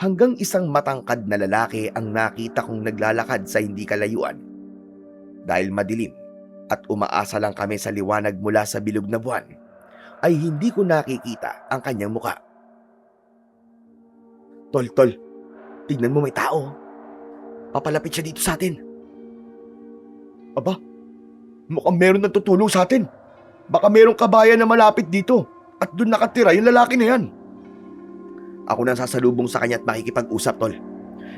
A: Hanggang isang matangkad na lalaki ang nakita kong naglalakad sa hindi kalayuan. Dahil madilim at umaasa lang kami sa liwanag mula sa bilog na buwan, ay hindi ko nakikita ang kanyang muka. Tol, tignan mo may tao. Papalapit siya dito sa atin.
C: Aba, mukhang meron na tutulong sa atin. Baka merong kabayan na malapit dito at doon nakatira yung lalaki na yan.
A: Ako na sasalubong sa kanya at makikipag-usap, tol.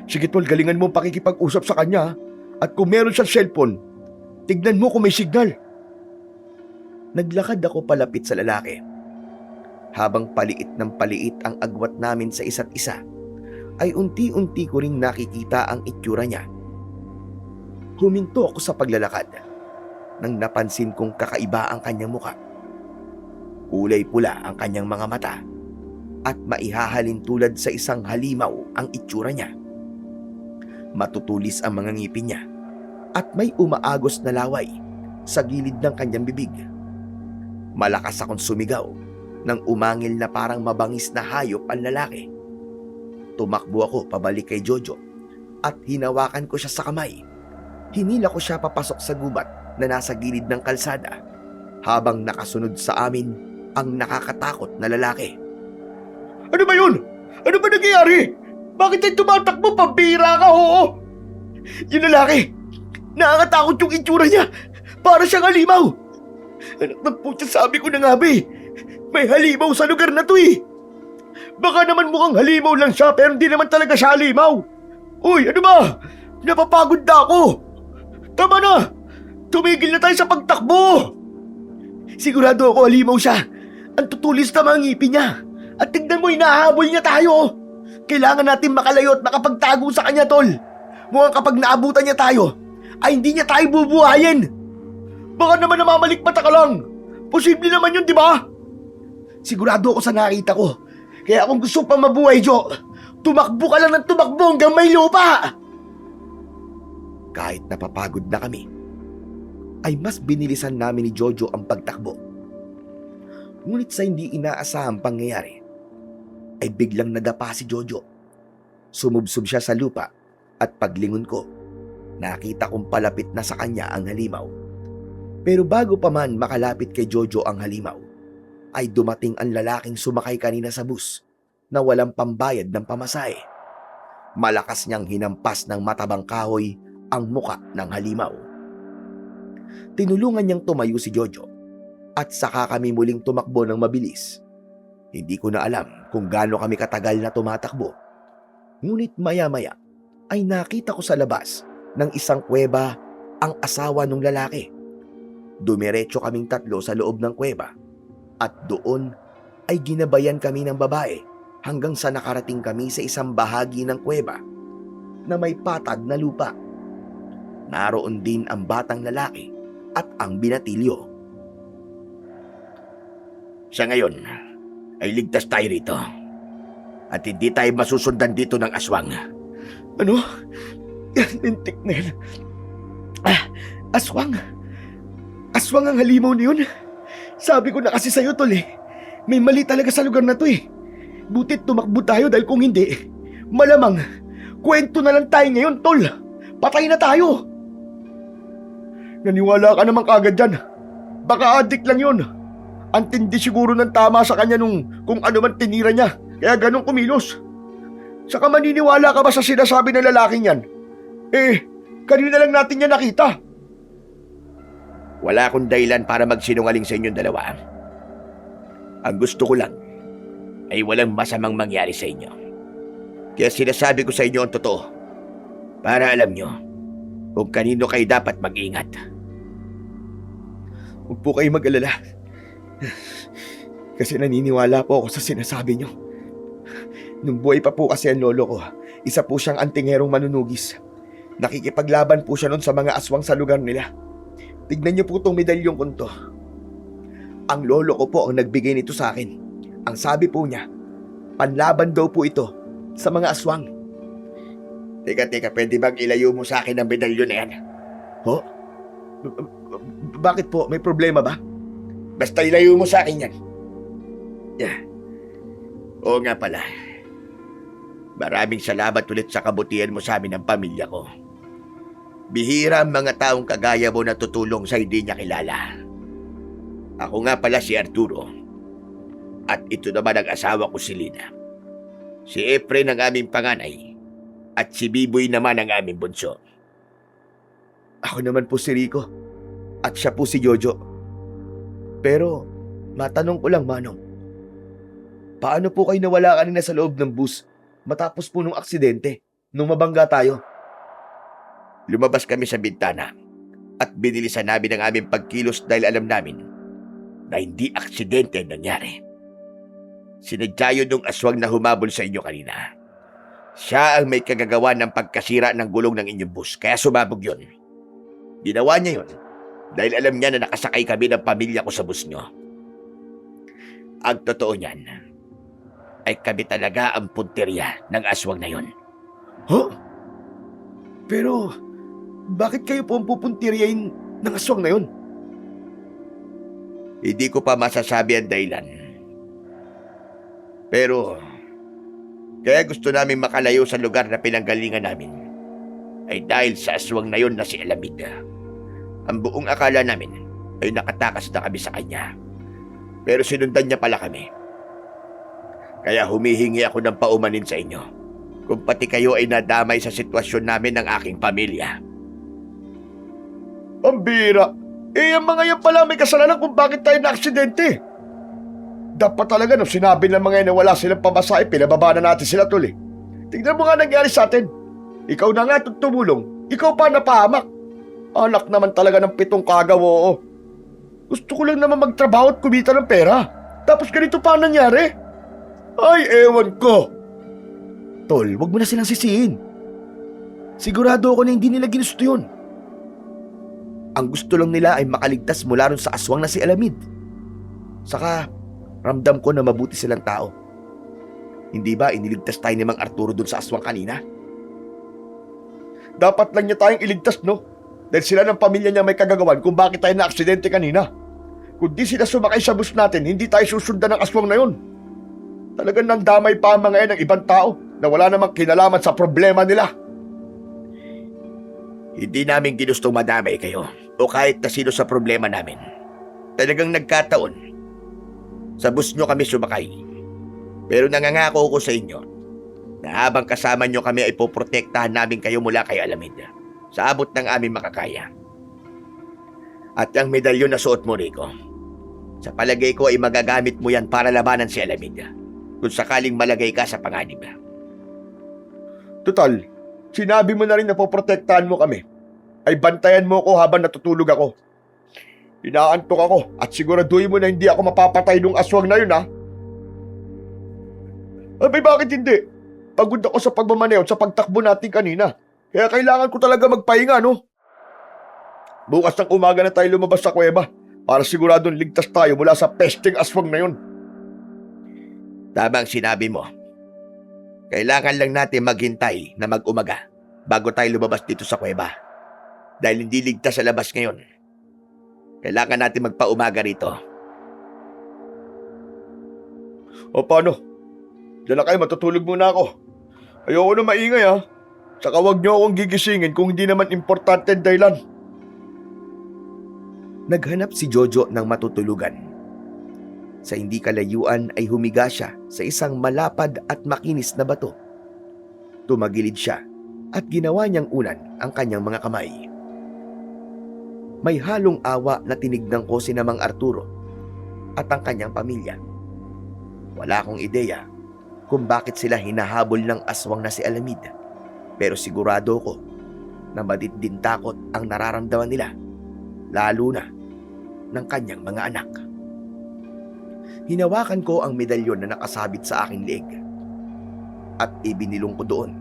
C: Sige tol, galingan mo pakikipag-usap sa kanya. At kung meron siyang cellphone, tignan mo kung may signal.
A: Naglakad ako palapit sa lalaki. Habang paliit ng paliit ang agwat namin sa isa't isa, ay unti-unti ko ring nakikita ang itsura niya. Huminto ako sa paglalakad nang napansin kong kakaiba ang kanyang muka. Kulay pula ang kanyang mga mata at maihahalin tulad sa isang halimaw ang itsura niya. Matutulis ang mga ngipin niya at may umaagos na laway sa gilid ng kanyang bibig. Malakas akong sumigaw nang umangil na parang mabangis na hayop ang lalaki. Tumakbo ako pabalik kay Jojo at hinawakan ko siya sa kamay. Hinila ko siya papasok sa gubat na nasa gilid ng kalsada habang nakasunod sa amin ang nakakatakot na lalaki.
C: Ano ba yun? Ano ba nangyayari? Bakit ay tumatakbo? Pambira ka, oo! Yung lalaki, nakakatakot yung itsura niya. Para siyang halimaw. Anak ng putya, sabi ko na nga ba eh. May halimaw sa lugar na to eh. Baka naman mukhang halimaw lang siya pero hindi naman talaga siya halimaw. Uy, ano ba? Napapagod na ako. Tama na. Tumigil na tayo sa pagtakbo.
A: Sigurado ako halimaw siya. Ang tutulis na mga ngipin niya. At tignan mo, inahabol niya tayo. Kailangan natin makalayo at makapagtago sa kanya, tol. Mukhang kapag naabutan niya tayo, ay hindi niya tayo bubuhayin.
C: Baka naman namamalikmata ka lang. Posible naman yun, di ba?
A: Sigurado ako sa nakita ko. Kaya kung gusto pang mabuhay, Jo, tumakbo ka lang ng tumakbo hanggang may lupa. Kahit napapagod na kami, ay mas binilisan namin ni Jojo ang pagtakbo. Ngunit sa hindi inaasahang pangyayari, ay biglang nadapa si Jojo. Sumubsob siya sa lupa at paglingon ko, nakita kong palapit na sa kanya ang halimaw. Pero bago pa man makalapit kay Jojo ang halimaw, ay dumating ang lalaking sumakay kanina sa bus na walang pambayad ng pamasahe. Malakas niyang hinampas ng matabang kahoy ang muka ng halimaw. Tinulungan niyang tumayo si Jojo at saka kami muling tumakbo ng mabilis. Hindi ko na alam kung gaano kami katagal na tumatakbo. Ngunit maya-maya ay nakita ko sa labas ng isang kuweba ang asawa ng lalaki. Dumiretso kaming tatlo sa loob ng kuweba at doon ay ginabayan kami ng babae hanggang sa nakarating kami sa isang bahagi ng kuweba na may patag na lupa. Naroon din ang batang lalaki at ang binatilyo.
C: Sa ngayon, ay ligtas tayo rito. At hindi tayo masusundan dito ng aswang.
A: Ano? Lintik na yan. Aswang? Aswang ang halimaw niyon? Sabi ko na kasi sa'yo, tol eh. May mali talaga sa lugar na to eh. Butit tumakbo tayo dahil kung hindi, malamang, kwento na lang tayo ngayon, tol. Patay na tayo.
C: Naniwala ka naman kagad dyan. Baka adik lang yun. Ang tindi siguro ng tama sa kanya nung kung ano man tinira niya. Kaya ganun kumilos. Saka maniniwala ka ba sa sinasabi ng lalaking yan? Kanina lang natin yan nakita. Wala akong dahilan para magsinungaling sa inyong dalawa. Ang gusto ko lang ay walang masamang mangyari sa inyo. Kaya sinasabi ko sa inyo ang totoo para alam nyo kung kanino kayo dapat mag-ingat.
A: Huwag po kayo mag-alala. Kasi naniniwala po ako sa sinasabi nyo. Nung buhay pa po kasi ang lolo ko, isa po siyang antingerong manunugis. Nakikipaglaban po siya noon sa mga aswang sa lugar nila. Tignan niyo po itong medalyong kunto. Ang lolo ko po ang nagbigay nito sa akin. Ang sabi po niya, panlaban daw po ito sa mga aswang.
C: Teka, pwede bang ilayo mo sa akin ang medalyon na yan?
A: Ho? Bakit po? May problema ba?
C: Basta ilayo mo sa akin yan. Yeah. Oo nga pala. Maraming salamat ulit sa kabutihan mo sa amin ng pamilya ko. Bihira ang mga taong kagaya mo na tutulong sa hindi niya kilala. Ako nga pala si Arturo. At ito naman ang asawa ko si Lina. Si Efren ang aming panganay. At si Biboy naman ang aming bunso.
A: Ako naman po si Rico. At siya po si Jojo. Pero, matanong ko lang, Manong. Paano po kayo nawala kanina sa loob ng bus matapos po nung aksidente, nung mabangga tayo?
C: Lumabas kami sa bintana at binilisan namin ang aming pagkilos dahil alam namin na hindi aksidente ang nangyari. Sinadya yun nung aswang na humabol sa inyo kanina. Siya ang may kagagawa ng pagkasira ng gulong ng inyong bus, kaya sumabog yun. Ginawa niya yun dahil alam niya na nakasakay kami ng pamilya ko sa bus nyo. Ang totoo niyan ay kami talaga ang punteriya ng aswang na yun.
A: Huh? Pero, bakit kayo po ang pupuntiryain ng aswang na yun?
C: Hindi ko pa masasabi ang dahilan. Pero, kaya gusto namin makalayo sa lugar na pinanggalingan namin ay dahil sa aswang na yun na si Alamid. Ang buong akala namin ay nakatakas na kami sa kanya. Pero sinundan niya pala kami. Kaya humihingi ako ng paumanin sa inyo kung pati kayo ay nadamay sa sitwasyon namin ng aking pamilya.
A: Ang bira!
C: Ang mga yan pala may kasalanan kung bakit tayo na-aksidente. Dapat talaga nung sinabi ng mga yan na wala silang pamasahe, pinababa na natin sila, tol eh. Tignan mo nga nangyari sa atin. Ikaw na nga tumulong, ikaw pa napahamak. Anak naman talaga ng 7 kagaw, oo. Gusto ko lang naman magtrabaho at kumita ng pera. Tapos ganito pa nangyari? Ay, ewan ko.
A: Tol, wag mo na silang sisihin. Sigurado ako na hindi nila ginusto yun. Ang gusto lang nila ay makaligtas mula ron sa aswang na si Alamid. Saka, ramdam ko na mabuti silang tao. Hindi ba iniligtas tayo ni Mang Arturo dun sa aswang kanina?
C: Dapat lang niya tayong iligtas, no? Dahil sila ng pamilya niya may kagagawan kung bakit tayo na-aksidente kanina. Kung di sila sumakay sa bus natin, hindi tayo susundan ng aswang na yun. Talagang nandamay pa ang mga yan ng ibang tao na wala namang kinalaman sa problema nila.
A: Hindi namin ginustong madamay kayo o kahit na sino sa problema namin. Talagang nagkataon. Sa bus nyo kami sumakay. Pero nangangako ko sa inyo na habang kasama nyo kami ay poprotektahan namin kayo mula kay Alamid sa abot ng aming makakaya. At ang medalyon na suot mo, Rico, sa palagay ko ay magagamit mo yan para labanan si Alamid kung sakaling malagay ka sa panganib.
C: Total, sinabi mo na rin na poprotektahan mo kami. Ay bantayan mo ko habang natutulog ako. Inaantok ako at siguraduhin mo na hindi ako mapapatay nung aswang na yun, ha? Abay, bakit hindi? Pagod ako sa pagmamaneho at sa pagtakbo natin kanina. Kaya kailangan ko talaga magpahinga, no? Bukas ng umaga na tayo lumabas sa kuweba para siguradong ligtas tayo mula sa pesteng aswang na yun.
A: Tama ang sinabi mo. Kailangan lang natin maghintay na mag-umaga bago tayo lumabas dito sa kuweba. Dahil hindi ligtas sa labas ngayon. Kailangan natin magpaumaga rito.
C: O paano? Diyan na kayo, matutulog muna ako. Ayoko na maingay, ha? Saka huwag niyo akong gigisingin kung hindi naman importante ang dahilan.
A: Naghanap si Jojo ng matutulugan. Sa hindi kalayuan ay humiga siya sa isang malapad at makinis na bato. Tumagilid siya at ginawa niyang unan ang kanyang mga kamay. May halong awa na tinignan ko si Mang Arturo at ang kanyang pamilya. Wala akong ideya kung bakit sila hinahabol ng aswang na si Alamid. Pero sigurado ko na matinding takot ang nararamdaman nila, lalo na ng kanyang mga anak. Hinawakan ko ang medalyon na nakasabit sa aking leeg at ibinilong ko doon.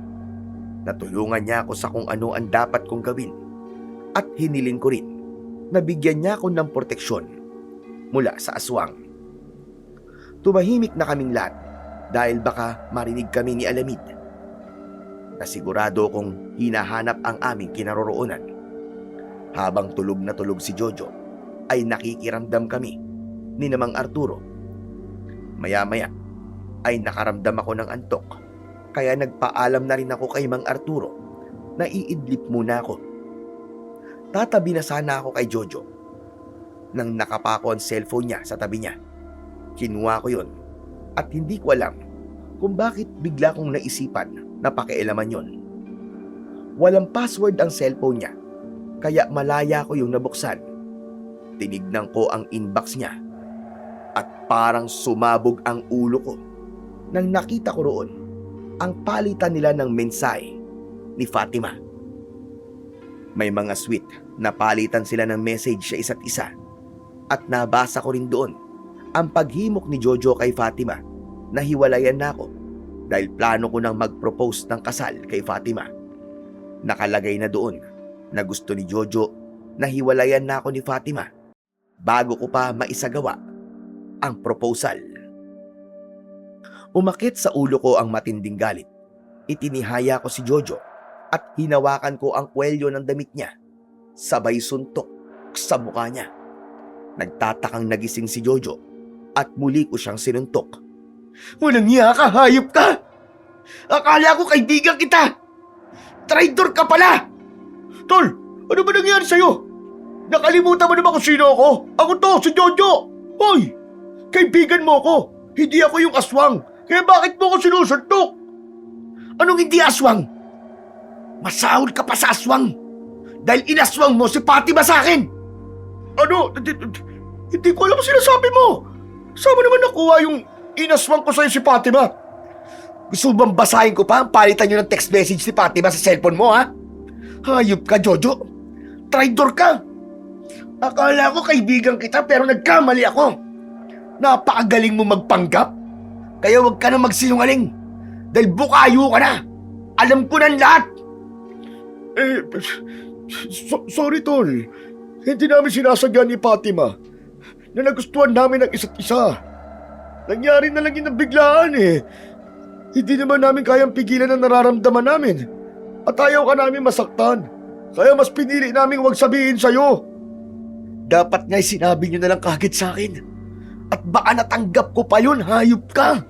A: Natulungan niya ako sa kung ano ang dapat kong gawin at hiniling ko rin na bigyan niya ako ng proteksyon mula sa aswang. Tumahimik na kaming lahat dahil baka marinig kami ni Alamid. Nasigurado kong hinahanap ang aming kinaroroonan. Habang tulog na tulog si Jojo, ay nakikiramdam kami ni Mang Arturo. Maya-maya ay nakaramdam ako ng antok, kaya nagpaalam na rin ako kay Mang Arturo na iidlip muna ako. Tatabi na sana ako kay Jojo nang nakapako ang cellphone niya sa tabi niya. Kinuha ko yun at hindi ko alam kung bakit bigla kong naisipan na pakialaman yon. Walang password ang cellphone niya, kaya malaya ko yung nabuksan. Tinignan ko ang inbox niya at parang sumabog ang ulo ko nang nakita ko roon ang palitan nila ng mensahe ni Fatima. May mga sweet na palitan sila ng message sa isa't isa at nabasa ko rin doon ang paghimok ni Jojo kay Fatima na hiwalayan na ako dahil plano ko nang mag-propose ng kasal kay Fatima. Nakalagay na doon na gusto ni Jojo na hiwalayan na ako ni Fatima bago ko pa maisagawa ang proposal. Umakit sa ulo ko ang matinding galit. Itinihaya ko si Jojo at hinawakan ko ang kwelyo ng damit niya. Sabay suntok sa mukha niya. Nagtatakang nagising si Jojo at muli ko siyang sinuntok.
C: Walang hiya ka, hayop ka! Akala ko kaibigan kita! Traitor ka pala! Tol, ano ba nangyari sa'yo? Nakalimutan mo naman kung sino ako? Ako to, si Jojo! Hoy! Kaibigan mo ako! Hindi ako yung aswang! Kaya bakit mo ako sinusuntok?
B: Anong hindi aswang? Masahol ka pa sa aswang dahil inaswang mo si Fatima sa akin!
C: Ano? Hindi ko alam ang sinasabi mo. Saan mo naman nakuha yung inaswang ko sa'yo si Fatima?
A: Gusto mo bang basahin ko pa ang palitan nyo ng text message ni Fatima sa cellphone mo, ha? Hayop ka, Jojo. Traitor ka. Akala ko kaibigan kita pero nagkamali ako. Napakagaling mo magpanggap. Kaya huwag ka na magsinungaling. Dahil bukayo ka na. Alam ko ng lahat.
C: Sorry, Tol. Hindi namin sinasadya ni Fatima na nagustuhan namin ang isa't isa. Nangyari na lang yun ng biglaan eh. Hindi naman namin kayang pigilan ang nararamdaman namin. At ayaw ka namin masaktan. Kaya mas pinili namin huwag sabihin sa'yo.
A: Dapat nga'y sinabi nyo na lang kagad sa akin. At baka natanggap ko pa yun, hayop ka.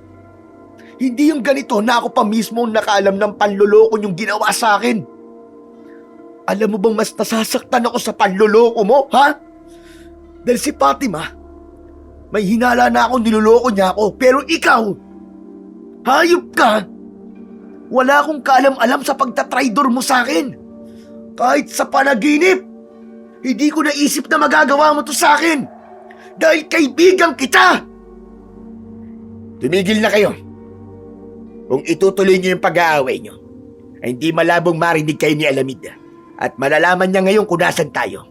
A: Hindi yung ganito na ako pa mismo ang nakaalam ng panloloko yung ginawa sa akin. Alam mo bang mas nasasaktan ako sa panloloko mo, ha? Dahil si Fatima, may hinala na ako niloloko niya ako. Pero ikaw, hayop ka. Wala akong kaalam-alam sa pagtatraidor mo sa akin. Kahit sa panaginip, hindi ko naisip na magagawa mo to sa akin. Dahil kaibigan kita. Tumigil na kayo. Kung itutuloy niyo yung pag-aaway niyo, ay hindi malabong marinig kayo ni Alamid. At malalaman niya ngayon kung nasan tayo.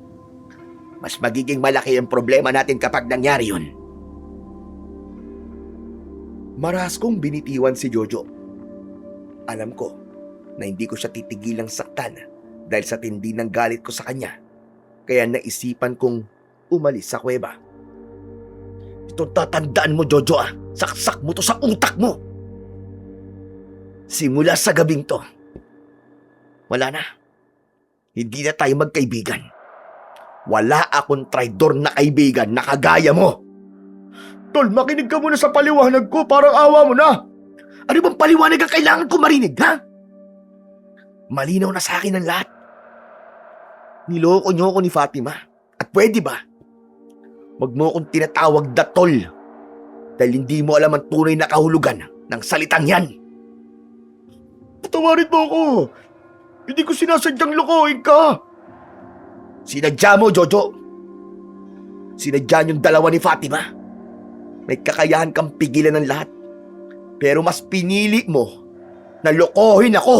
A: Mas magiging malaki ang problema natin kapag nangyari yun. Maras kong binitiwan si Jojo. Alam ko na hindi ko siya titigilang saktan dahil sa tindi ng galit ko sa kanya. Kaya naisipan kong umalis sa kuweba. Ito tatandaan mo, Jojo, ah. Saksak mo to sa utak mo. Simula sa gabing to, wala na. Hindi na tayo magkaibigan. Wala akong traidor na kaibigan na kagaya mo.
C: Tol, makinig ka muna sa paliwanag ko. Parang awa mo na.
A: Ano bang paliwanag ang kailangan ko marinig, ha? Malinaw na sa akin ang lahat. Niloko niyo ako ni Fatima. At pwede ba? Wag mo akong tinatawag na tol. Dahil hindi mo alam ang tunay na kahulugan ng salitang yan.
C: Patawarin mo ako. Hindi ko sinasadyang lokohin ka.
A: Sinadya mo, Jojo. Sinadya niyong dalawa ni Fatima. May kakayahan kang pigilan ng lahat. Pero mas pinili mo na lokohin ako.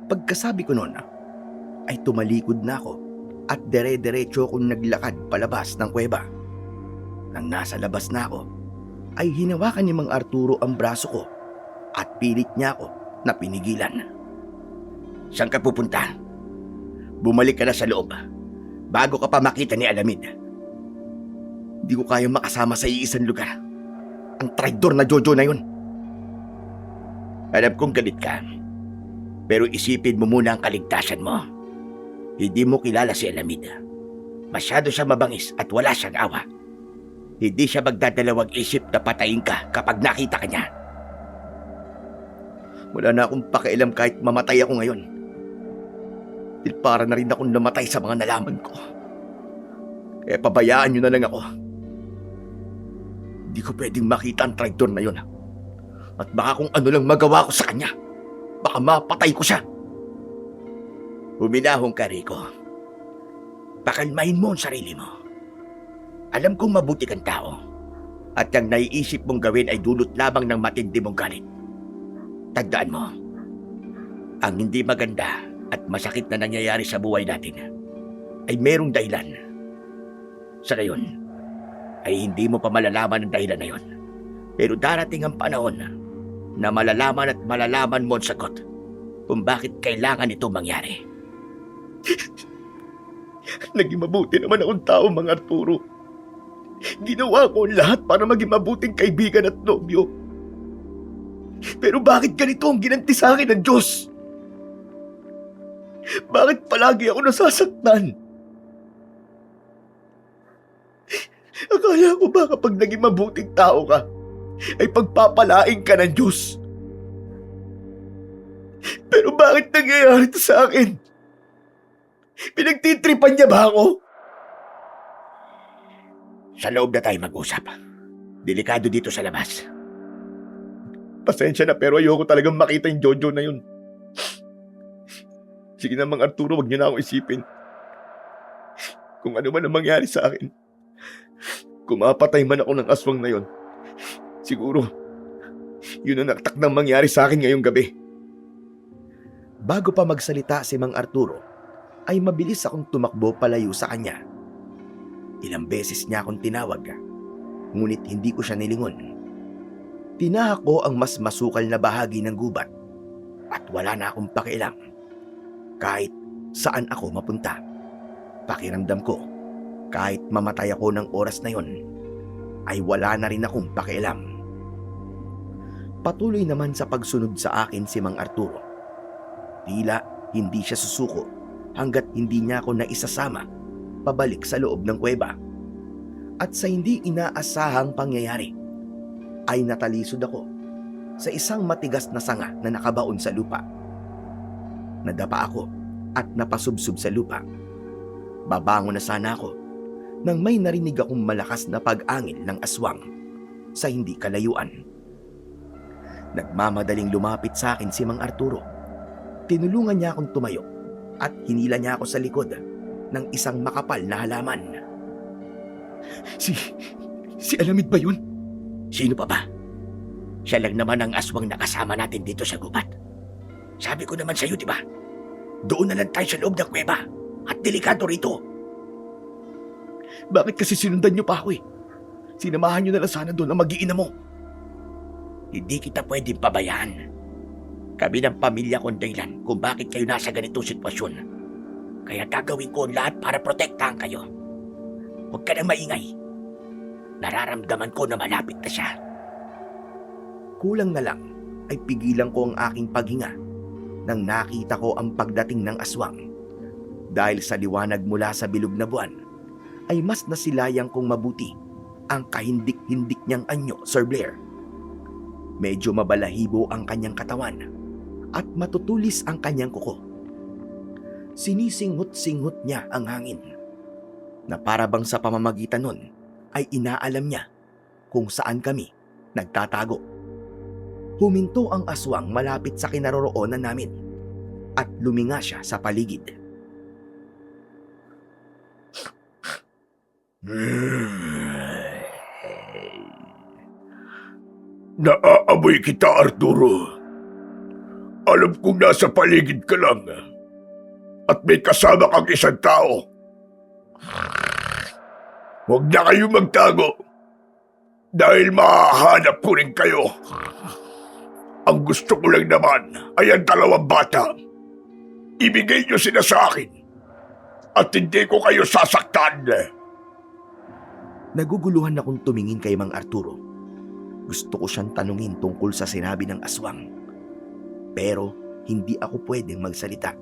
A: Pagkasabi ko noon, ay tumalikod na ako at dere-derecho akong naglakad palabas ng kuweba. Nang nasa labas na ako, ay hinawakan ni Mang Arturo ang braso ko at pilit niya ako na pinigilan. Saan ka pupunta? Bumalik ka na sa loob bago ka pa makita ni Alamid. Hindi ko kayang makasama sa iisang lugar. Ang traidor na Jojo na yun. Alam kong galit ka, pero isipin mo muna ang kaligtasan mo. Hindi mo kilala si Alamid. Masyado siya mabangis at wala siyang awa. Hindi siya magdadalawang isip na patayin ka kapag nakita ka niya. Wala na akong pakialam kahit mamatay ako ngayon. Dahil para na rin akong namatay sa mga nalaman ko. Kaya pabayaan niyo na lang ako. Hindi ko pwedeng makita ang traidor na yun. At baka kung ano lang magawa ko sa kanya, baka mapatay ko siya. Huminahon ka, Rico. Pakalmahin mo ang sarili mo. Alam kong mabuti kang tao. At ang naiisip mong gawin ay dulot lamang ng matindi mong galit. Tandaan mo, ang hindi maganda at masakit na nangyayari sa buhay natin ay merong dahilan. Sa ngayon, ay hindi mo pa malalaman ang dahilan na yon. Pero darating ang panahon na malalaman at malalaman mo ang sagot kung bakit kailangan ito mangyari.
C: Naging mabuti naman akong tao, Mang Arturo. Ginawa ko ang lahat para maging mabuting kaibigan at nobyo. Pero bakit ganito ang ginanti sa akin ng Diyos? Bakit palagi ako nasasaktan? Akala ko ba kapag naging mabuting tao ka, ay pagpapalain ka ng Diyos? Pero bakit nangyayari ito sa akin? Pinagtitripan niya ba ako?
A: Sa loob na tayo mag-usap. Delikado dito sa labas.
C: Pasensya na pero ayoko talagang makita yung Jojo na yun. Sige na, Mang Arturo, wag niyo na akong isipin. Kung ano man ang mangyari sa akin, kung mapatay man ako ng aswang na yon, siguro, yun ang naktakdang mangyari sa akin ngayong gabi.
A: Bago pa magsalita si Mang Arturo, ay mabilis akong tumakbo palayo sa kanya. Ilang beses niya akong tinawag, ngunit hindi ko siya nilingon. Tinahak ko ang mas masukal na bahagi ng gubat at wala na akong pakialam kahit saan ako mapunta. Pakiramdam ko, kahit mamatay ako ng oras na yon, ay wala na rin akong pakialam. Patuloy naman sa pagsunod sa akin si Mang Arturo. Tila hindi siya susuko hanggat hindi niya ako naisasama pabalik sa loob ng kuweba. At sa hindi inaasahang pangyayari, ay natalisod ako sa isang matigas na sanga na nakabaon sa lupa. Nadapa ako at napasubsob sa lupa. Babangon na sana ako nang may narinig akong malakas na pag-angil ng aswang sa hindi kalayuan. Nagmamadaling lumapit sa akin si Mang Arturo. Tinulungan niya akong tumayo at hinila niya ako sa likod ng isang makapal na halaman. Si Alamid ba yun?
B: Sino pa ba? Siya lang naman ang aswang na kasama natin dito sa gubat. Sabi ko naman sa iyo, di ba? Doon na lang tayo sa loob ng kuweba at delikado rito.
C: Bakit kasi sinundan niyo pa ako eh? Sinamahan niyo na lang sana doon ang mag-iina mo.
B: Hindi kita pwedeng pabayaan. Kami ng pamilya kong dahilan kung bakit kayo nasa ganitong sitwasyon. Kaya gagawin ko ang lahat para protektahan kayo. Huwag ka nang maingay. Nararamdaman ko na malapit na siya.
A: Kulang na lang ay pigilan ko ang aking paghinga nang nakita ko ang pagdating ng aswang. Dahil sa liwanag mula sa bilog na buwan, ay mas nasilayang kong mabuti ang kahindik-hindik niyang anyo, Sir Blair. Medyo mabalahibo ang kanyang katawan at matutulis ang kanyang kuko. Sinisinghot-singhot niya ang hangin na para bang sa pamamagitan nun ay inaalam niya kung saan kami nagtatago. Huminto ang aswang malapit sa kinaroroonan namin at luminga siya sa paligid.
C: Naaamoy kita, Arturo. Alam kong nasa paligid ka lang at may kasama kang isang tao. Huwag na kayong magtago dahil mahahanap ko rin kayo. Ang gusto ko lang naman ay ang dalawang bata. Ibigay niyo sila sa akin at hindi ko kayo sasaktan.
A: Naguguluhan akong tumingin kay Mang Arturo. Gusto ko siyang tanungin tungkol sa sinabi ng aswang. Pero hindi ako pwedeng magsalita.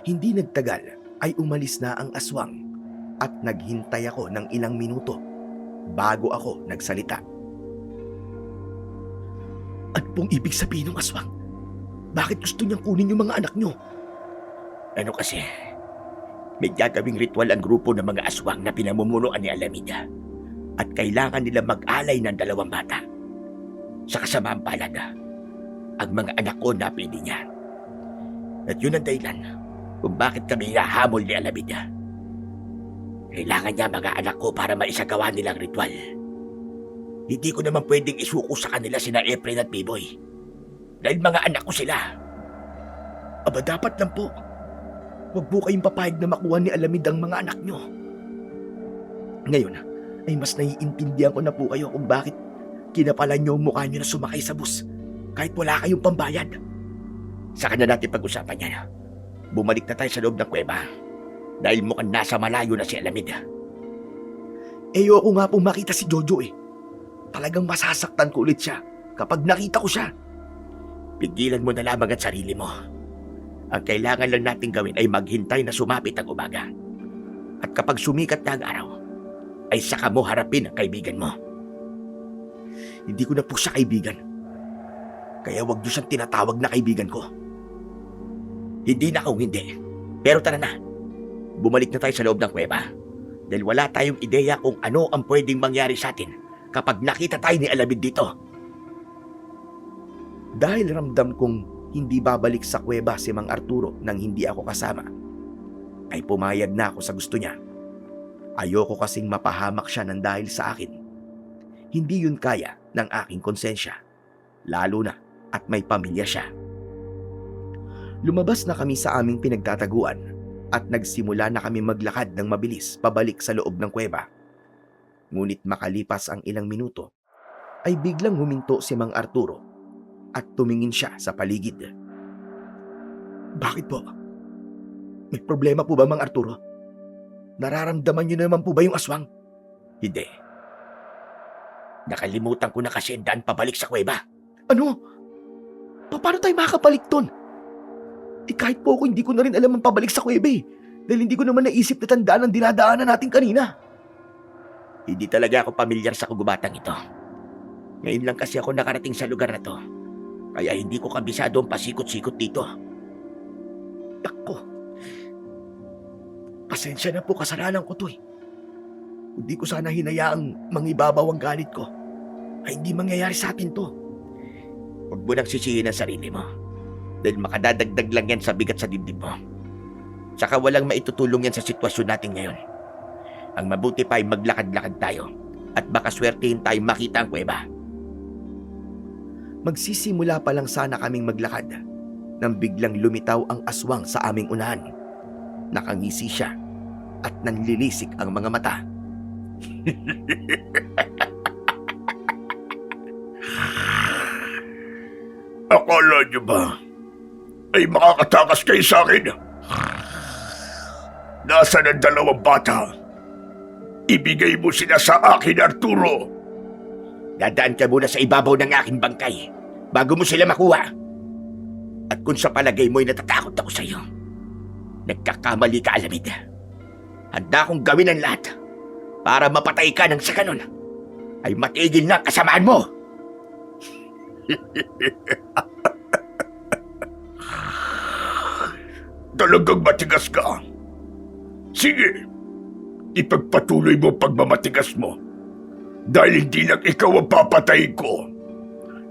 A: Hindi nagtagal ay umalis na ang aswang at naghintay ako ng ilang minuto bago ako nagsalita.
B: Ano pong ibig sabihin ng aswang? Bakit gusto niyang kunin yung mga anak niyo? Ano kasi? May gagawing ritual ang grupo ng mga aswang na pinamumunuan ni Alameda at kailangan nila mag-alay ng dalawang bata. Sa kasamaang palad, ang mga anak ko napili niya. At yun ang dahilan kung bakit kami nahamol ni Alameda. Kailangan niya mga anak ko para maisagawa nilang ritual. Hindi ko naman pwedeng isuko sa kanila sina Efren at Piboy. Dahil mga anak ko sila.
A: Aba dapat lang po. Huwag po kayong papayag na makuha ni Alamid ang mga anak nyo. Ngayon ay mas naiintindihan ko na po kayo kung bakit kinapalan nyo ang mukha nyo na sumakay sa bus kahit wala kayong pambayad.
B: Saka na natin pag-usapan yan. Bumalik na tayo sa loob ng kuweba dahil mukhang nasa malayo na si Alameda.
A: Ayoko nga pong makita si Jojo eh. Talagang masasaktan ko ulit siya kapag nakita ko siya.
B: Pigilan mo na lamang ang sarili mo. Ang kailangan lang natin gawin ay maghintay na sumapit ang umaga. At kapag sumikat na ang araw, ay saka mo harapin ang kaibigan mo.
A: Hindi ko na po siya kaibigan. Kaya wag niyo siyang tinatawag na kaibigan ko.
B: Hindi na kung hindi. Pero tara na. Bumalik na tayo sa loob ng kuweba. Dahil wala tayong ideya kung ano ang pwedeng mangyari sa atin kapag nakita tayo ni Alamid dito.
A: Dahil ramdam kong hindi babalik sa kuweba si Mang Arturo nang hindi ako kasama, ay pumayag na ako sa gusto niya Ayoko kasing mapahamak siya ng dahil sa akin. Hindi yun kaya ng aking konsensya, lalo na at may pamilya siya. Lumabas na kami sa aming pinagtataguan at nagsimula na kami maglakad ng mabilis pabalik sa loob ng kuweba. Ngunit makalipas ang ilang minuto, ay biglang huminto si Mang Arturo at tumingin siya sa paligid. Bakit po? May problema po ba, Mang Arturo? Nararamdaman niyo naman po ba yung aswang? Hindi. Nakalimutan ko na kasi ang daan pabalik sa kuweba. Ano? Paano tayo makakabalik doon? Kahit po ako hindi ko na rin alam ang pabalik sa kuweba dahil hindi ko naman naisip na tandaan ang dinadaanan natin kanina. Hindi talaga ako pamilyar sa kagubatang ito. Ngayon lang kasi ako nakarating sa lugar na to. Kaya hindi ko kabisado ang pasikot-sikot dito. Ako. Pasensya na po, kasalanan ko to Hindi ko sana hinayaang mangibabaw ang galit ko. Ay hindi mangyayari sa atin to. Huwag mo nang sisihin ang sarili mo. Dahil makadadagdag lang yan sa bigat sa dibdib mo. Saka walang maitutulong yan sa sitwasyon natin ngayon. Ang mabuti pa ay maglakad-lakad tayo at baka swertihin tayo makita ang kuweba. Magsisimula pa lang sana kaming maglakad nang biglang lumitaw ang aswang sa aming unahan. Nakangisi siya at nanlilisik ang mga mata.
C: Akala niyo ba ay makakatakas kayo sa akin? Nasaan ang dalawang bata? Ibigay mo sila sa akin, Arturo.
A: Dadaan ka muna sa ibabaw ng aking bangkay bago mo sila makuha. At kung sa palagay mo'y natatakot ako sa iyo, nagkakamali ka, Alamid. Handa akong gawin ang lahat para mapatay ka nang sa kanon ay matigil na kasamaan mo.
C: Talagang matigas ka. Sige, ipagpatuloy mo pagmamatigas mo. Dahil hindi lang ikaw ang papatayin ko.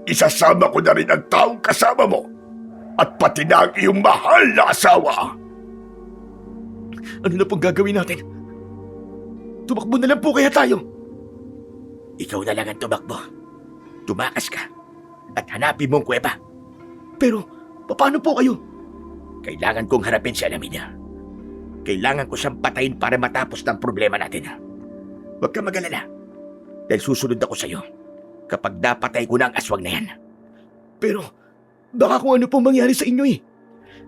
C: Isasama ko na rin ang taong kasama mo at pati na ang iyong mahal na asawa.
A: Ano na pong gagawin natin? Tumakbo na lang po kaya tayo. Ikaw na lang ang tumakbo. Tumakas ka at hanapin mong kuweba. Pero, paano po kayo? Kailangan kong harapin si Alameda. Kailangan ko siyang patayin para matapos ng problema natin. Huwag ka mag-alala. Dahil susunod ako sa iyo kapag napatay ko na ang aswang na yan. Pero, baka kung ano pong mangyari sa inyo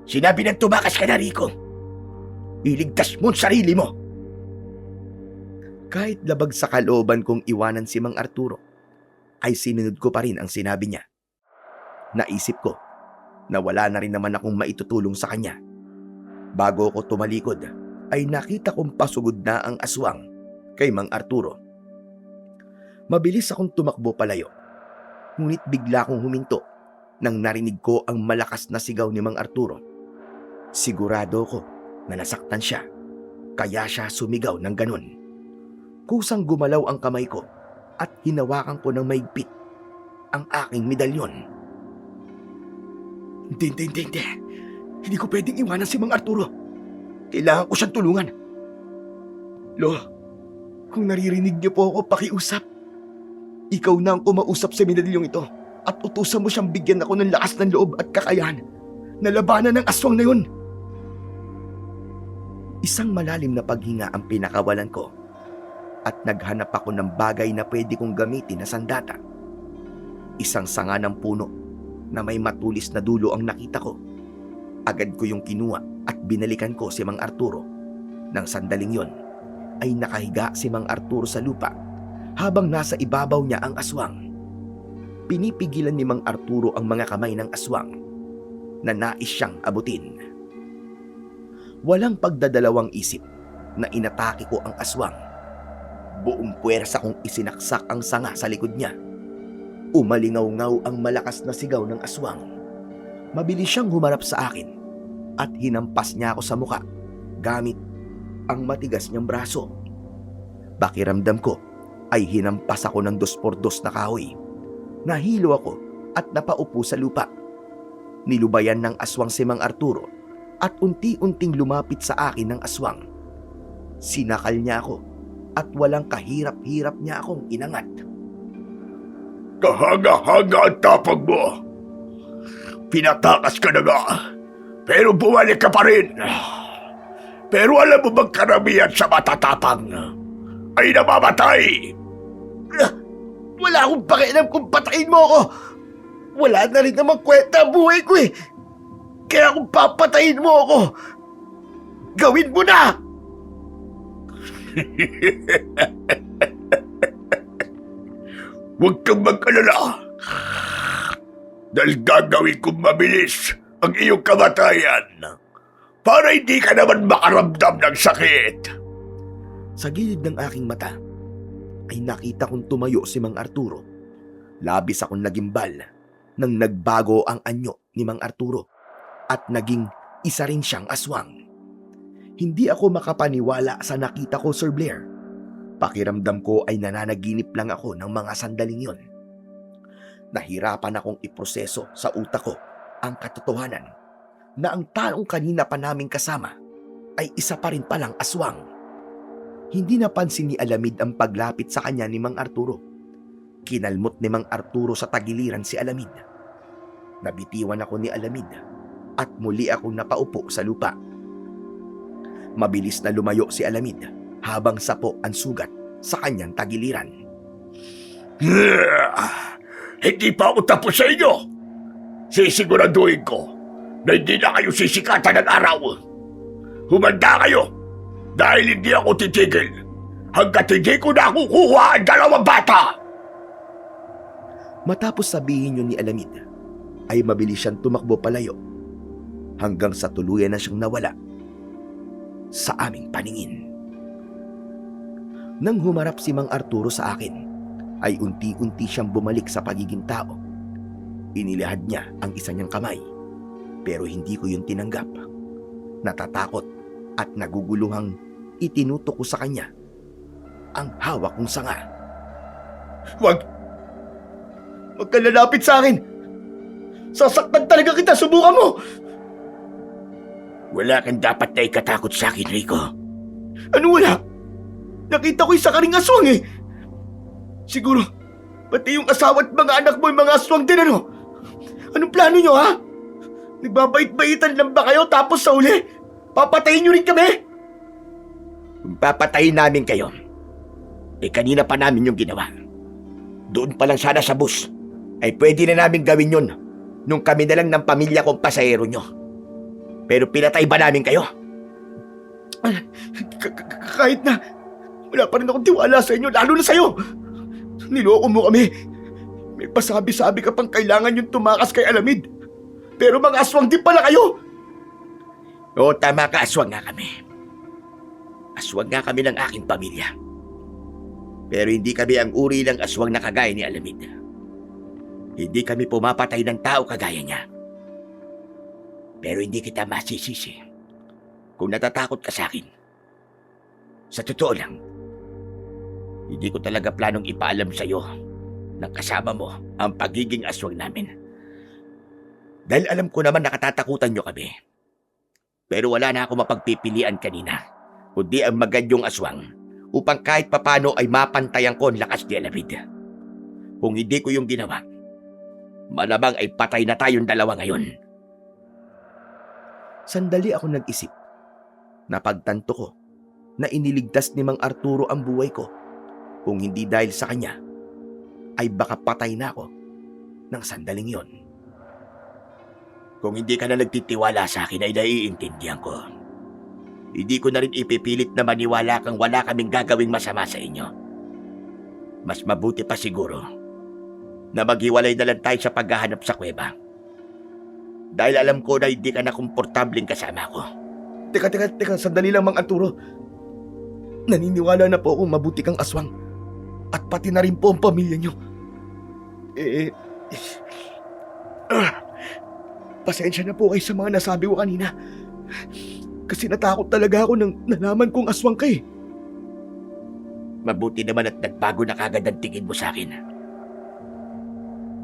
A: Sinabi ng tumakas ka na, Rico. Iligtas mo ang sarili mo. Kahit labag sa kalooban kong iwanan si Mang Arturo, ay sinunod ko pa rin ang sinabi niya. Naisip ko na wala na rin naman akong maitutulong sa kanya. Bago ako tumalikod, ay nakita kong pasugod na ang aswang kay Mang Arturo. Mabilis akong tumakbo palayo, ngunit bigla akong huminto nang narinig ko ang malakas na sigaw ni Mang Arturo. Sigurado ko na nasaktan siya, kaya siya sumigaw ng ganun. Kusang gumalaw ang kamay ko at hinawakan ko ng maigpit ang aking medalyon. Hindi. Hindi ko pwedeng iwanan si Mang Arturo. Kailangan ko siyang tulungan. Lo, kung naririnig niyo po ako, pakiusap. Ikaw na ang kumausap sa medalyong ito at utusan mo siyang bigyan ako ng lakas ng loob at kakayahan na labanan ng aswang na yun. Isang malalim na paghinga ang pinakawalan ko at naghanap ako ng bagay na pwede kong gamitin na sandata. Isang sanga ng puno na may matulis na dulo ang nakita ko. Agad ko yung kinuha at binalikan ko si Mang Arturo. Nang sandaling yon, ay nakahiga si Mang Arturo sa lupa habang nasa ibabaw niya ang aswang. Pinipigilan ni Mang Arturo ang mga kamay ng aswang na nais siyang abutin. Walang pagdadalawang isip na inatake ko ang aswang. Buong puwersa kong isinaksak ang sanga sa likod niya. Umalingaw-ngaw ang malakas na sigaw ng aswang. Mabilis siyang humarap sa akin at hinampas niya ako sa muka gamit ang matigas niyang braso. Pakiramdam ko ay hinampas ako ng 2x2 na kahoy. Nahilo ako at napaupo sa lupa. Nilubayan ng aswang si Mang Arturo at unti-unting lumapit sa akin ng aswang. Sinakal niya ako at walang kahirap-hirap niya akong inangat.
C: Kahanga-hanga ang tapag mo. Pinatakas ka na nga, pero bumalik ka pa rin. Pero alam mo bang karamihan sa matatapang ay namamatay?
A: Wala akong pakialam kung patayin mo ako. Wala na rin namang kwenta ang buhay ko eh. Kaya kung papatayin mo ako, gawin mo na!
C: Huwag kang mag-alala. Dahil gagawin kong mabilis ang iyong kamatayan para hindi ka naman makaramdam ng sakit.
A: Sa gilid ng aking mata, ay nakita kong tumayo si Mang Arturo. Labis akong nagimbal nang nagbago ang anyo ni Mang Arturo at naging isa rin siyang aswang. Hindi ako makapaniwala sa nakita ko, Sir Blair. Pakiramdam ko ay nananaginip lang ako ng mga sandaling yon. Nahirapan akong iproseso sa utak ko ang katotohanan na ang taong kanina pa naming kasama ay isa pa rin palang aswang. Hindi napansin ni Alamid ang paglapit sa kanya ni Mang Arturo. Kinalmot ni Mang Arturo sa tagiliran si Alamid. Nabitiwan ako ni Alamid at muli akong napaupo sa lupa. Mabilis na lumayo si Alamid habang sapo ang sugat sa kanyang tagiliran.
C: Hindi pa ako tapos sa inyo. Sisiguraduhin ko na hindi na kayo sisikatan ng araw. Humanda kayo dahil hindi ako titigil hanggat hindi ko nakukuha ang dalawang bata.
A: Matapos sabihin yun ni Alamid, ay mabilis siyang tumakbo palayo hanggang sa tuluyan na siyang nawala sa aming paningin. Nang humarap si Mang Arturo sa akin, ay unti-unti siyang bumalik sa pagiging tao. Inilahad niya ang isa niyang kamay, pero hindi ko yun tinanggap. Natatakot at naguguluhang itinutok ko sa kanya ang hawak kong sanga.
C: Huwag ka lalapit sa akin. Sasaktan talaga kita, subukan mo. Wala kang dapat na ikatakot sa akin, Rico.
A: Ano wala? Nakita ko isa ka ring aswang eh. Siguro, pati yung asawa at mga anak mo yung mga aswang din ano? Anong plano nyo ha? Nagbabait-baitan lang ba kayo tapos sa uli? Papatayin nyo rin kami?
C: Kung papatayin namin kayo, kanina pa namin yung ginawa. Doon pa lang sana sa bus, ay pwede na namin gawin yun nung kami na lang ng pamilya kong pasahero nyo. Pero pinatay ba namin kayo?
A: Kahit na, wala pa rin akong tiwala sa inyo, lalo na sa'yo. Niloko mo kami. May pasabi-sabi ka pang kailangan yung tumakas kay Alamid. Pero mga aswang din pala kayo.
C: Oo, tama ka, aswang nga kami. Aswang nga kami ng aking pamilya. Pero hindi kami ang uri ng aswang na kagaya ni Alamid. Hindi kami pumapatay ng tao kagaya niya. Pero hindi kita masisisi kung natatakot ka sa akin. Sa totoo lang, hindi ko talaga planong ipaalam sa iyo ng kasama mo ang pagiging aswang namin. Dahil alam ko naman nakatatakutan niyo kami. Pero wala na ako mapagpipilian kanina, kundi ang magadyong aswang upang kahit papano ay mapantayan ko ang lakas ni Alamid. Kung hindi ko yung ginawa, malamang ay patay na tayong dalawa ngayon.
A: Sandali ako nag-isip. Napagtanto ko na iniligtas ni Mang Arturo ang buhay ko. Kung hindi dahil sa kanya, ay baka patay na ako ng sandaling yon.
C: Kung hindi ka na nagtitiwala sa akin ay naiintindihan ko. Hindi ko na rin ipipilit na maniwala kang wala kaming gagawing masama sa inyo. Mas mabuti pa siguro na maghiwalay na lang tayo sa paghahanap sa kuweba. Dahil alam ko na hindi ka na komportabling kasama ko.
A: Teka, sandali lang Mang Arturo. Naniniwala na po akong mabuti kang aswang. At pati na rin po ang pamilya niyo. Pasensya na po kayo sa mga nasabi ko kanina. Kasi natakot talaga ako nang nalaman kong aswang ka eh.
C: Mabuti naman at nagbago na kagad ang tingin mo sa akin.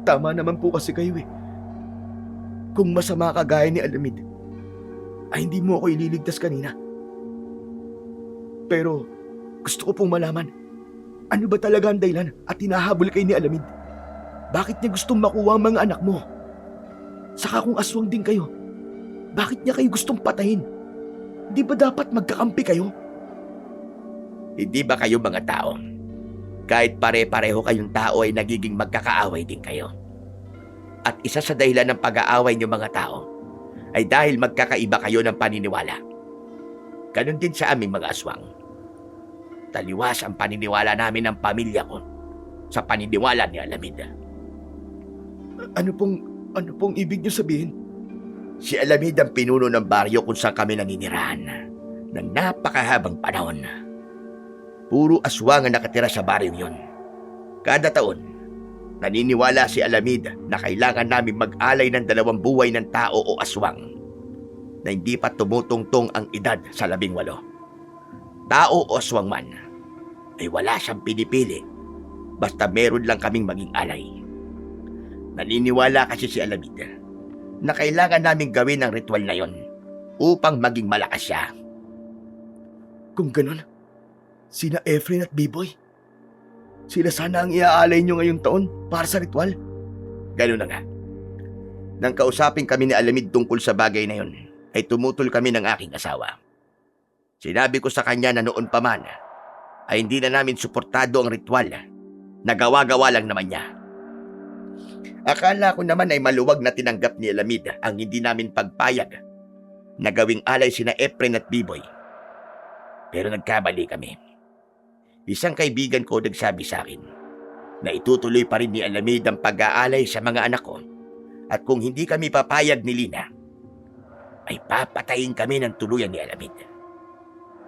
A: Tama naman po kasi kayo eh. Kung masama ka gaya ni Alamid, ay hindi mo ako ililigtas kanina. Pero Gusto ko pong malaman, ano ba talaga ang dahilan at hinahabol kayo ni Alamid? Bakit niya gustong makuha ang mga anak mo? Saka kung aswang din kayo, bakit niya kayo gustong patayin? Di ba dapat magkakampi kayo?
D: Hindi ba kayo mga tao? Kahit pare-pareho kayong tao ay nagiging magkakaaway din kayo. At isa sa dahilan ng pag-aaway niyo mga tao ay dahil magkakaiba kayo ng paniniwala. Ganon din sa aming mga aswang. Taliwas ang paniniwala namin ng pamilya ko sa paniniwala ni Alamid.
A: Ano pong ibig niyo sabihin?
D: Si Alamid ang pinuno ng baryo kung saan kami naninirahan ng napakahabang panahon. Puro aswang ang nakatira sa baryong yun. Kada taon, naniniwala si Alamid na kailangan namin mag-alay ng 2 buhay ng tao o aswang na hindi pa tumutungtong ang edad sa 18. Tao o aswang man, ay wala siyang pinipili basta meron lang kaming maging alay. Naniniwala kasi si Alamid na kailangan namin gawin ang ritual na yon upang maging malakas siya.
A: Kung ganun, sina Efren at B-Boy, sila sana ang iaalay niyo ngayong taon para sa ritual.
D: Ganun na nga. Nang kausapin kami ni Alamid tungkol sa bagay na yon, ay tumutol kami ng aking asawa. Sinabi ko sa kanya na noon pa man, ay hindi na namin suportado ang ritual. Nagawa-gawa lang naman niya. Akala ko naman ay maluwag na tinanggap ni Alamid ang hindi namin pagpayag na gawing alay sina Efren at B-Boy. Pero nagkamali kami. Isang kaibigan ko nagsabi sa akin na itutuloy pa rin ni Alamid ang pag-aalay sa mga anak ko at kung hindi kami papayag ni Lina, ay papatayin kami ng tuluyan ni Alamid.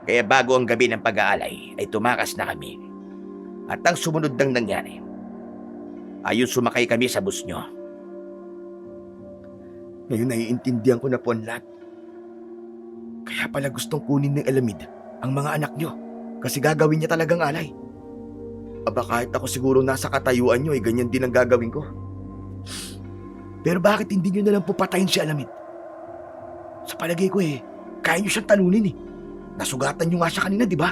D: Kaya bago ang gabi ng pag-aalay ay tumakas na kami. At ang sumunod nang nangyari, ayun sumakay kami sa bus nyo.
A: Ngayon naiintindihan ko na po ang lahat. Kaya pala gustong kunin ng Alamid ang mga anak niyo kasi gagawin niya talagang alay. Aba kahit ako siguro nasa katayuan niyo ay ganyan din ang gagawin ko. Pero bakit hindi niyo na lang pupatayin si Alamid? Sa palagay ko kaya niyo siyang talunin Nasugatan niyo nga siya kanina, di ba?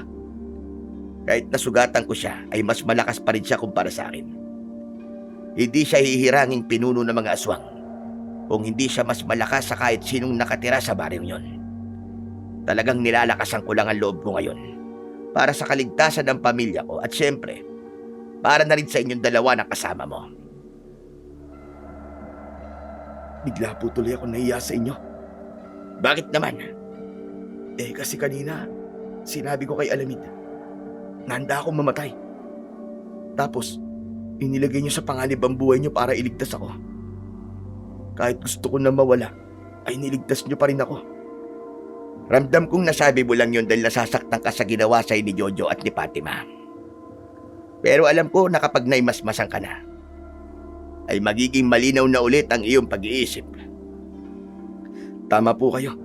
D: Kahit nasugatan ko siya, ay mas malakas pa rin siya kumpara sa akin. Hindi siya hihiranging pinuno ng mga aswang kung hindi siya mas malakas sa kahit sinong nakatira sa baryong yon. Talagang nilalakasan ko lang ang loob ko ngayon para sa kaligtasan ng pamilya ko at syempre, para na rin sa inyong dalawa na kasama mo.
A: Bigla po tuloy ako nahiya sa inyo.
D: Bakit naman?
A: Kasi kanina, sinabi ko kay Alamid, nanda akong mamatay. Tapos, inilagay niyo sa panganib ang buhay niyo para iligtas ako. Kahit gusto ko na mawala, ay niligtas niyo pa rin ako.
D: Ramdam kong nasabi mo lang yun dahil nasasaktan ka sa ginawa sa'yo ni Jojo at ni Fatima. Pero alam ko na kapag naimasmasan ka na, ay magiging malinaw na ulit ang iyong pag-iisip.
A: Tama po kayo.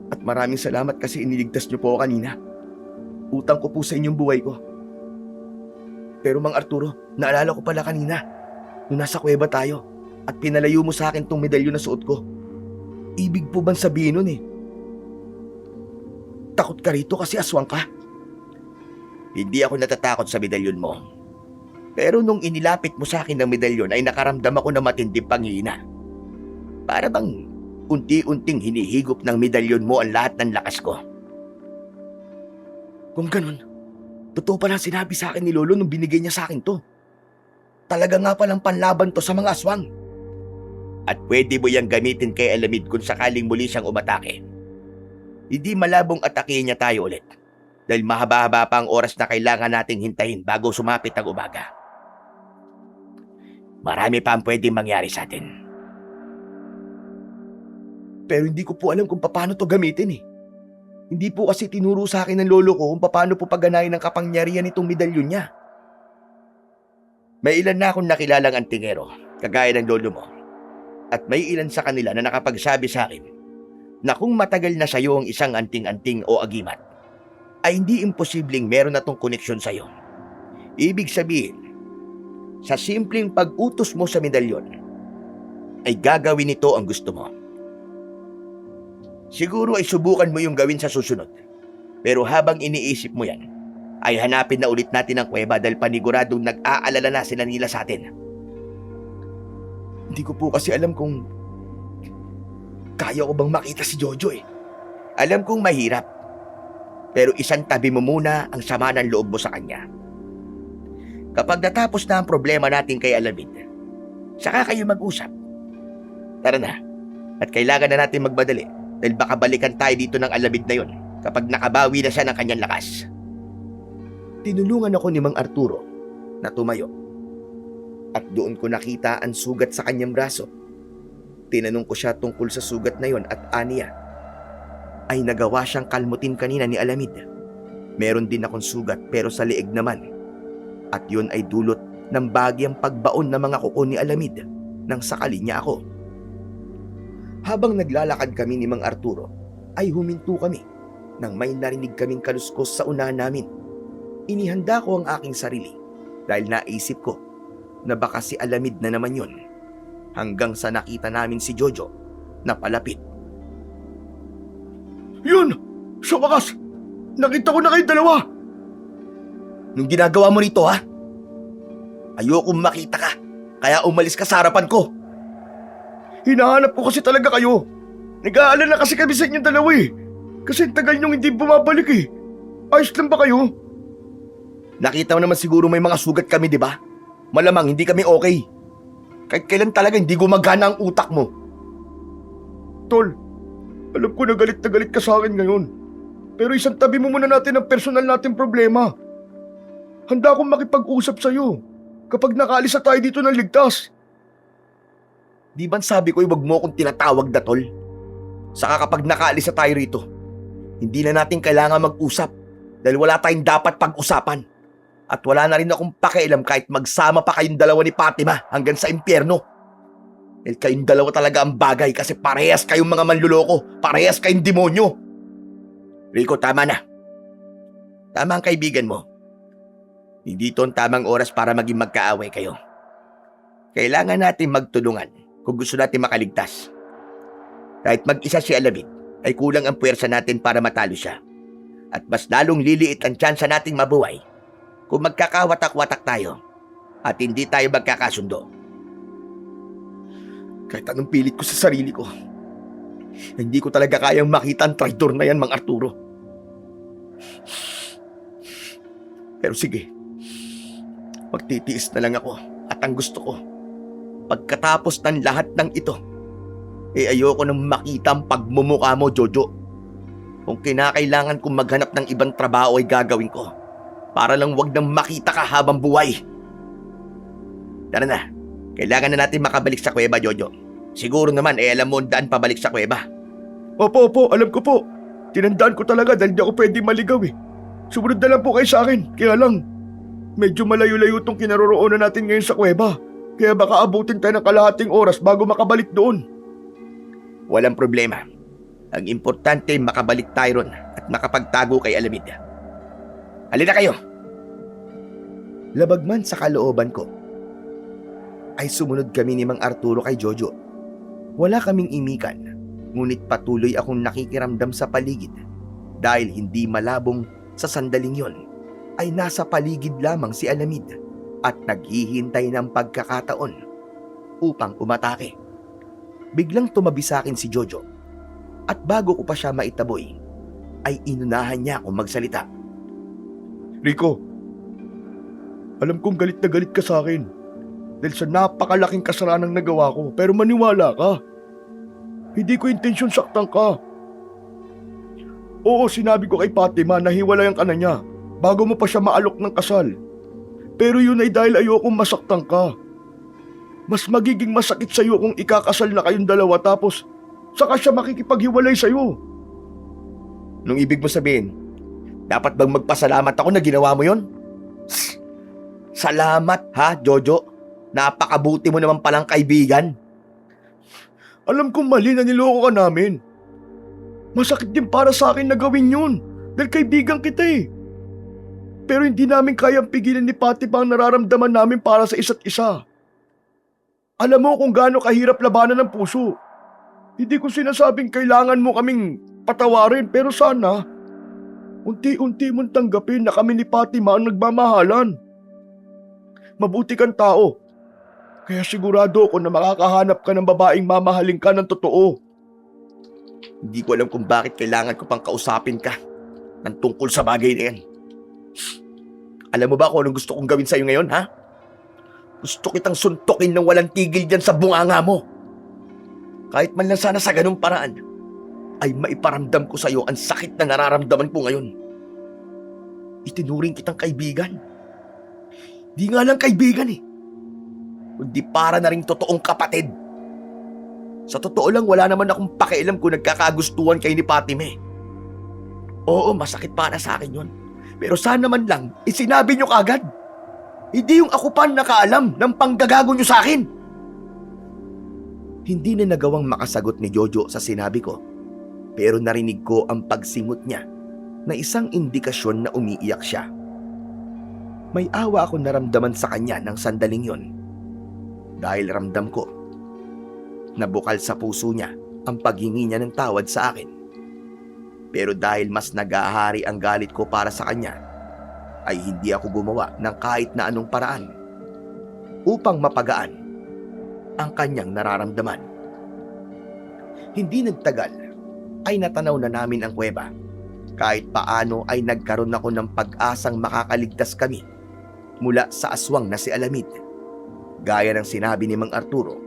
A: At maraming salamat kasi iniligtas niyo po ako kanina. Utang ko po sa inyong buhay ko. Pero Mang Arturo, naalala ko pala kanina, nung nasa kuweba tayo, at pinalayo mo sa akin tong medalyon na suot ko. Ibig po bang sabihin nun takot ka rito kasi aswang ka?
D: Hindi ako natatakot sa medalyon mo. Pero nung inilapit mo sa akin ng medalyon ay nakaramdam ako ng matinding panghihina. Para bang unti-unting hinihigop ng medalyon mo ang lahat ng lakas ko.
A: Kung ganun, totoo pala sinabi sa akin ni Lolo nung binigay niya sa akin to. Talaga nga palang panlaban to sa mga aswang.
D: At pwede mo yang gamitin kay Alamid kung sakaling muli siyang umatake. Hindi malabong atakihin niya tayo ulit. Dahil mahaba-haba pa ang oras na kailangan nating hintayin bago sumapit ang umaga. Marami pa ang pwedeng mangyari sa atin.
A: Pero hindi ko po alam kung paano to gamitin Hindi po kasi tinuro sa akin ng lolo ko kung paano po pagganahin ang kapangyarihan nitong medalyon niya.
D: May ilan na akong nakilalang antingero, kagaya ng lolo mo. At may ilan sa kanila na nakapagsabi sa akin na kung matagal na sa'yo ang isang anting-anting o agimat, ay hindi imposibleng meron na tong koneksyon sa'yo. Ibig sabihin, sa simpleng pag-utos mo sa medalyon, ay gagawin nito ang gusto mo. Siguro ay subukan mo yung gawin sa susunod. Pero habang iniisip mo yan, ay hanapin na ulit natin ang kuweba dahil paniguradong nag-aalala na sila nila sa atin.
A: Hindi ko po kasi alam kung kaya ko bang makita si Jojo eh.
D: Alam kong mahirap, pero isang tabi mo muna ang sama ng loob mo sa kanya. Kapag natapos na ang problema natin kay Alamid, saka kayo mag-usap. Tara na, at kailangan na natin magmadali dahil baka balikan tayo dito ng Alamid na yon kapag nakabawi na siya ng kanyang lakas.
A: Tinulungan ako ni Mang Arturo na tumayo. At doon ko nakita ang sugat sa kanyang braso. Tinanong ko siya tungkol sa sugat na yon at aniya ay nagawa siyang kalmutin kanina ni Alamid. Meron din akong sugat pero sa liig naman. At yun ay dulot ng bagyang pagbaon ng mga kuko ni Alamid nang sakali niya ako. Habang naglalakad kami ni Mang Arturo ay huminto kami nang may narinig kaming kaluskos sa unahan namin. Inihanda ko ang aking sarili dahil naisip ko na baka si Alamid na naman yun hanggang sa nakita namin si Jojo na palapit.
C: Yun! Sa wakas! Nakita ko na kayong dalawa!
A: Nung ginagawa mo rito ha? Ayokong makita ka kaya umalis ka sa harapan ko.
C: Hinahanap ko kasi talaga kayo. Nag-aalala kasi kami sa inyong dalawa eh. Kasi ang tagal niyong hindi bumabalik eh. Ayos lang ba kayo?
A: Nakita mo naman siguro may mga sugat kami, di ba? Malamang hindi kami okay. Kahit kailan talaga hindi gumagana ang utak mo.
C: Tol, alam ko na galit ka sa akin ngayon. Pero isang tabi mo muna natin ang personal nating problema. Handa akong makipag-usap sa'yo kapag nakaalis na tayo dito ng ligtas.
A: Di ba sabi ko wag mo akong tinatawag na tol? Saka kapag nakaalis na tayo rito, hindi na natin kailangan mag-usap dahil wala tayong dapat pag-usapan. At wala na rin akong pakialam kahit magsama pa kayong dalawa ni Fatima hanggang sa impyerno. Dahil kayong dalawa talaga ang bagay kasi parehas kayong mga manluloko, parehas kayong demonyo. Rico, tama na. Tama ang kaibigan mo. Hindi ito ang tamang oras para maging magkaaway kayo. Kailangan natin magtulungan kung gusto natin makaligtas. Kahit mag-isa si Alamid, ay kulang ang puwersa natin para matalo siya. At mas lalong liliit ang tsansa nating mabuhay kung magkakawatak-watak tayo at hindi tayo magkakasundo. Kahit anong pilit ko sa sarili ko, hindi ko talaga kayang makita ang traidor na yan, Mang Arturo. Pero sige, magtitiis na lang ako at ang gusto ko, pagkatapos ng lahat ng ito, ayoko nang makita ang pagmumukha mo, Jojo. Kung kinakailangan kong maghanap ng ibang trabaho ay gagawin ko para lang wag nang makita ka habang buhay. Tara na, kailangan na natin makabalik sa kuweba, Jojo. Siguro naman alam mo ang daan pabalik sa kuweba.
C: Opo, alam ko po. Tinandaan ko talaga dahil di ako pwede maligaw eh. Sumunod na lang po kayo sa akin. Kaya lang, medyo malayo-layo tong kinaroroonan natin ngayon sa kuweba. Kaya baka abutin tayo ng kalahating oras bago makabalik doon.
D: Walang problema. Ang importante makabalik tayo ron at makapagtago kay Alamid. Halina kayo!
A: Labag man sa kalooban ko, ay sumunod kami ni Mang Arturo kay Jojo. Wala kaming imikan, ngunit patuloy akong nakikiramdam sa paligid dahil hindi malabong sa sandaling yon ay nasa paligid lamang si Alamid at naghihintay ng pagkakataon upang umatake. Biglang tumabi sa akin si Jojo at bago ko pa siya maitaboy ay inunahan niya akong magsalita.
C: Rico, alam kong galit na galit ka sa akin dahil sa napakalaking kasalanang nagawa ko, pero maniwala ka. Hindi ko intensyon saktan ka. Oo, sinabi ko kay Fatima na hiwalayan ka na niya bago mo pa siya maalok ng kasal. Pero yun ay dahil ayokong masaktan ka. Mas magiging masakit sa'yo kung ikakasal na kayong dalawa tapos saka siya makikipaghiwalay sa'yo.
A: Nung ibig mo sabihin, dapat bang magpasalamat ako na ginawa mo yon? Salamat ha, Jojo. Napakabuti mo naman palang kaibigan.
C: Alam kong mali na niloko ka namin. Masakit din para sa akin na gawin yun dahil kaibigan kita eh. Pero hindi namin kayang pigilan ni Fatima ang nararamdaman namin para sa isa't isa. Alam mo kung gaano kahirap labanan ng puso. Hindi ko sinasabing kailangan mo kaming patawarin pero sana Unti-unti mong tanggapin na kami ni Fatima ang nagmamahalan. Mabuti kang tao. Kaya sigurado ako na makakahanap ka ng babaeng mamahalin ka ng totoo.
D: Hindi ko alam kung bakit kailangan ko pang kausapin ka ng tungkol sa bagay na yan. Alam mo ba kung anong gusto kong gawin sa'yo ngayon, ha? Gusto kitang suntukin ng walang tigil dyan sa bunganga mo. Kahit man lang sana sa ganung paraan, ay maiparamdam ko sa'yo ang sakit na nararamdaman ko ngayon. Itinuring kitang kaibigan. Di nga lang kaibigan eh. Kundi para na rin totoong kapatid. Sa totoo lang, wala naman akong pakialam kung nagkakagustuhan kay ni Fatime. Oo, masakit para sa akin yun. Pero sana man lang, isinabi nyo kagad. Hindi yung ako pa nakaalam ng panggagago nyo sa akin.
A: Hindi na nagawang makasagot ni Jojo sa sinabi ko. Pero narinig ko ang pagsingot niya na isang indikasyon na umiiyak siya. May awa akong naramdaman sa kanya ng sandaling yon. Dahil ramdam ko na bukal sa puso niya ang paghingi niya ng tawad sa akin. Pero dahil mas nag-aahari ang galit ko para sa kanya, ay hindi ako gumawa ng kahit na anong paraan upang mapagaan ang kanyang nararamdaman. Hindi nagtagal ay natanaw na namin ang kuweba. Kahit paano ay nagkaroon ako ng pag-asang makakaligtas kami mula sa aswang na si Alamid. Gaya ng sinabi ni Mang Arturo,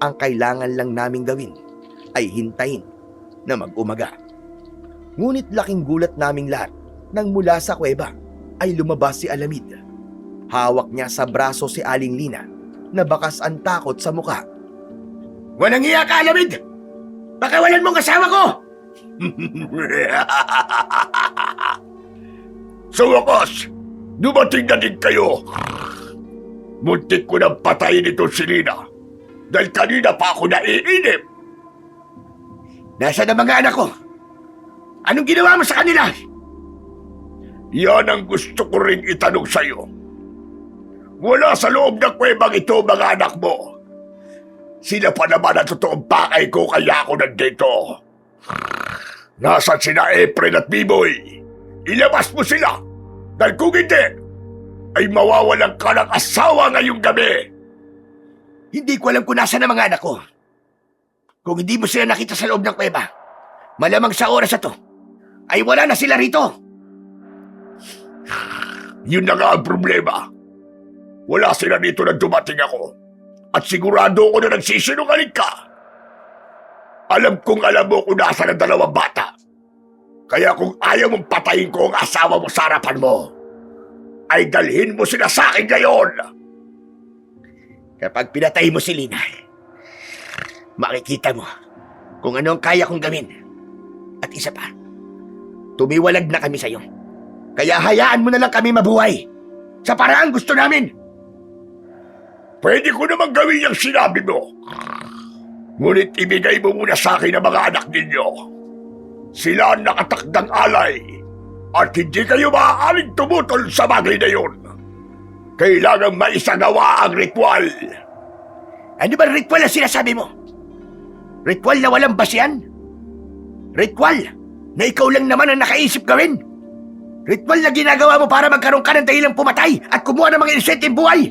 A: ang kailangan lang naming gawin ay hintayin na mag-umaga. Ngunit laking gulat naming lahat nang mula sa kuweba ay lumabas si Alamid. Hawak niya sa braso si Aling Lina na bakas ang takot sa muka.
D: Walang iya ka, Alamid! Pakawalan mong kasama ko! Sa wakas, dumating na din kayo. Muntik ko nang patayin ito si Lina dahil kanina pa ako naiinip. Nasaan ang mga anak ko? Anong ginawa mo sa kanila? Yan ang gusto ko ring itanong sa'yo. Wala sa loob ng kuwebang ito mga anak mo. Sila pa naman ang totoong pakay ko kaya ako nandito. Nasaan sina April at Biboy? Ilabas mo sila. Dahil kung hindi, ay mawawalan ka ng asawa ngayong gabi. Hindi ko alam kung nasaan ang mga anak ko. Kung hindi mo sila nakita sa loob ng kuweba, malamang sa oras na to, ay wala na sila rito. Yun na nga ang problema. Wala sila dito nang dumating ako. At sigurado ko na nagsisinungaling ka. Alam kong alam mo kung nasa ng dalawang bata. Kaya kung ayaw mong patayin ko ang asawa mo sa harapan mo, ay dalhin mo sila sa akin ngayon. Kapag pinatay mo si Lina, makikita mo kung ano ang kaya kong gawin. At isa pa, tumiwalag na kami sa'yo. Kaya hayaan mo na lang kami mabuhay sa paraang gusto namin. Pwede ko naman gawin yung sinabi mo. Ngunit ibigay mo muna sa akin ang mga anak ninyo. Sila ang nakatakdang alay at hindi kayo maaaring tumutol sa bagay na yun. Kailangang maisagawa ang ritual. Ano ba ritual na sinasabi mo? Ritual na walang basihan? Ritual na ikaw lang naman ang nakaisip gawin? Ritual na ginagawa mo para magkaroon ka ng dahilang pumatay at kumuha ng mga inosenteng buhay?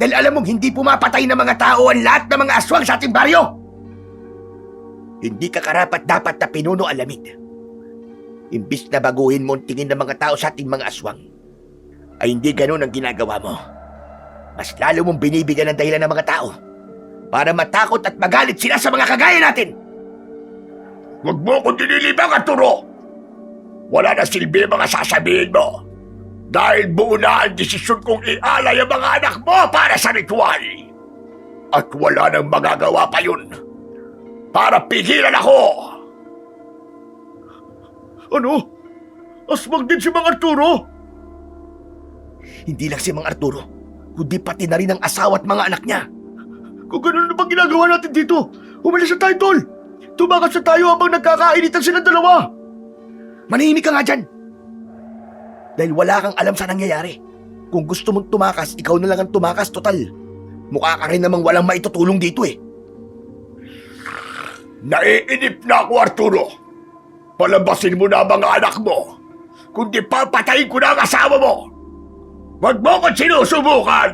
D: Dahil alam mong hindi pumapatay ng mga tao ang lahat ng mga aswang sa ating baryo? Hindi ka karapat-dapat na pinuno, Alamid. Imbis na baguhin mo ang tingin ng mga tao sa ating mga aswang, ay hindi ganun ang ginagawa mo. Mas lalo mong binibigyan ng dahilan ng mga tao para matakot at magalit sila sa mga kagaya natin. Huwag mo kong dinilibang, Arturo! Wala na silbi mga sasabihin mo. Dahil buo na ang desisyon kong ialay ang mga anak mo para sa ritual. At wala nang magagawa pa yun para pigilan ako.
C: Ano? Aswang din si Mang Arturo?
D: Hindi lang si Mang Arturo, kundi pati na rin ang asawa at mga anak niya.
C: Kung ganun na ba ginagawa natin dito? Umalis na tayo, Tol! Tumakas na tayo habang nagkakainitan silang dalawa!
D: Manahimik ka nga dyan! Dahil wala kang alam sa nangyayari. Kung gusto mong tumakas, ikaw na lang ang tumakas, total. Mukha ka rin namang walang maitutulong dito eh. Naiinip na ako, Arturo. Palabasin mo na ang mga anak mo kundi papatayin ko na ang asawa mo! Huwag mo kong sinusubukan!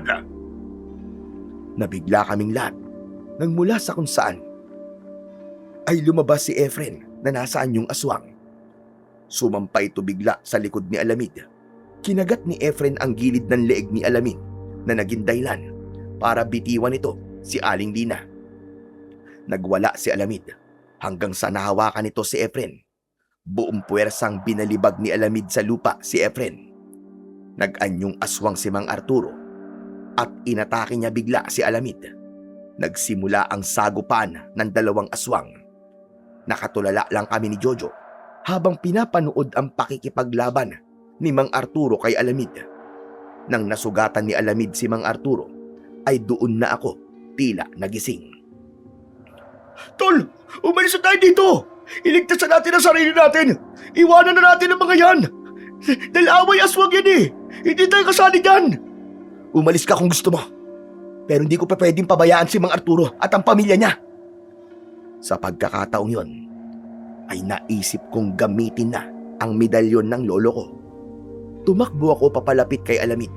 A: Nabigla kaming lahat nang mula sa kung saan ay lumabas si Efren na nasaan yung aswang. Sumampay ito bigla sa likod ni Alamid. Kinagat ni Efren ang gilid ng leeg ni Alamid na naging dahilan para bitiwan ito si Aling Lina. Nagwala si Alamid hanggang sa nahawakan nito si Efren. Buong puwersang binalibag ni Alamid sa lupa si Efren. Nag-anyong aswang si Mang Arturo at inatake niya bigla si Alamid. Nagsimula ang sagupan ng dalawang aswang. Nakatulala lang kami ni Jojo habang pinapanood ang pakikipaglaban ni Mang Arturo kay Alamid. Nang nasugatan ni Alamid si Mang Arturo, ay doon na ako tila nagising.
C: Tol, umalis na tayo dito! Iligtas na natin ang sarili natin! Iwanan na natin ang mga yan! Dahil away aswang yan eh! Hindi tayo kasali dyan!
A: Umalis ka kung gusto mo. Pero hindi ko pa pwedeng pabayaan si Mang Arturo at ang pamilya niya. Sa pagkakataong yon, ay naisip kong gamitin na ang medalyon ng lolo ko. Tumakbo ako papalapit kay Alamid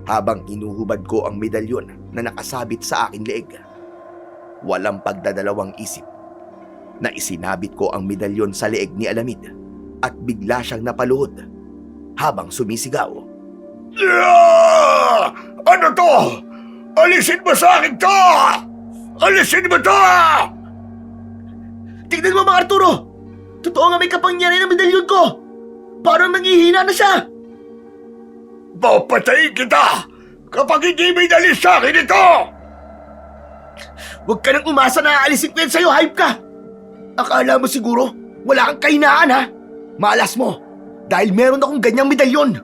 A: habang hinuhubad ko ang medalyon na nakasabit sa aking leeg. Walang pagdadalawang isip na isinabit ko ang medalyon sa leeg ni Alamid at bigla siyang napaluhod habang sumisigaw.
D: Ano to? Alisin mo sa akin to! Alisin mo to!
B: Tignan mo, Mang Arturo! Totoo nga may kapangyarihan ng medalyon ko! Parang nanghihina na siya!
D: Papatayin kita kapag hindi may dalis sa akin ito!
B: Huwag ka nang umasa na aalisin ko yan sa'yo, hype ka! Akala mo siguro, wala kang kahinaan ha? Malas mo, dahil meron akong ganyang medalyon.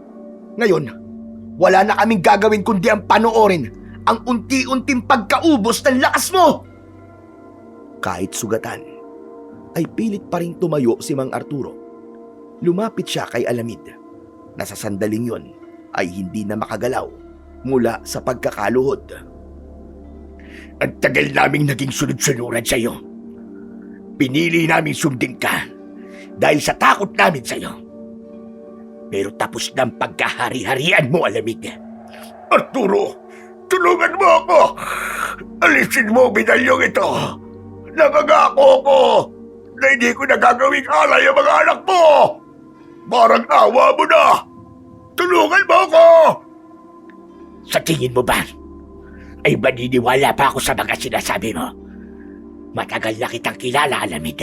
B: Ngayon, wala na kaming gagawin kundi ang panoorin ang unti-unting pagkaubos ng lakas mo!
A: Kahit sugatan, ay pilit pa rin tumayo si Mang Arturo. Lumapit siya kay Alamid. Nasa sandaling yon ay hindi na makagalaw mula sa pagkakaluhod.
D: Ang tagal naming naging sunod-sunuran sa'yo. Pinili namin sundin ka dahil sa takot namin sa'yo. Pero tapos na ang pagkahari-harian mo, Alamid. Arturo, tulungan mo ako! Alisin mo ang medalyong ito! Nangangako ko na hindi ko nagagawing alay ang mga anak mo! Parang awa mo na! Tulungan mo ako! Sa tingin mo ba, ay maniniwala pa ako sa mga sinasabi mo? Matagal na kitang kilala, Alamid.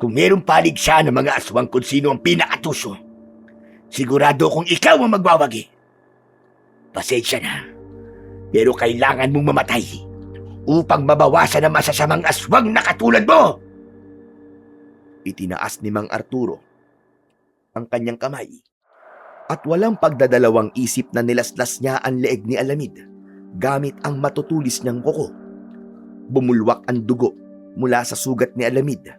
D: Kung mayroong palig siya ng mga aswang kung sino ang pinakatuso, sigurado kung ikaw ang magwawagi. Pasensya na, pero kailangan mong mamatay upang mabawasan ang masasamang aswang na katulad mo!
A: Itinaas ni Mang Arturo ang kanyang kamay at walang pagdadalawang isip na nilaslas niya ang leeg ni Alamid gamit ang matutulis niyang kuko. Bumulwak ang dugo mula sa sugat ni Alamid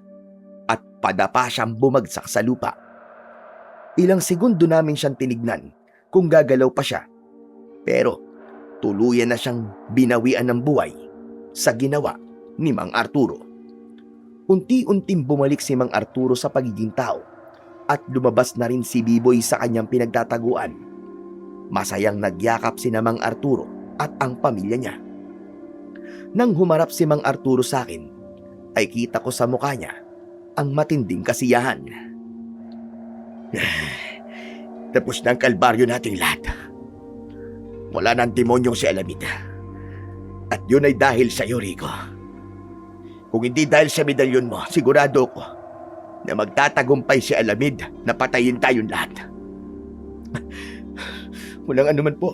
A: at padapa siyang bumagsak sa lupa. Ilang segundo namin siyang tinignan kung gagalaw pa siya, pero tuluyan na siyang binawian ng buhay sa ginawa ni Mang Arturo. Unti-unting bumalik si Mang Arturo sa pagiging tao at lumabas na rin si Biboy sa kanyang pinagtataguan. Masayang nagyakap si Mang Arturo at ang pamilya niya. Nang humarap si Mang Arturo sa akin, ay kita ko sa mukha niya ang matinding kasiyahan.
D: Tapos na ang kalbaryo nating lahat. Wala nang demonyong si Alamid. At yun ay dahil sa iyo, Rico. Kung hindi dahil sa medalyon mo, sigurado ko na magtatagumpay si Alamid na patayin tayong lahat.
C: Walang anuman po.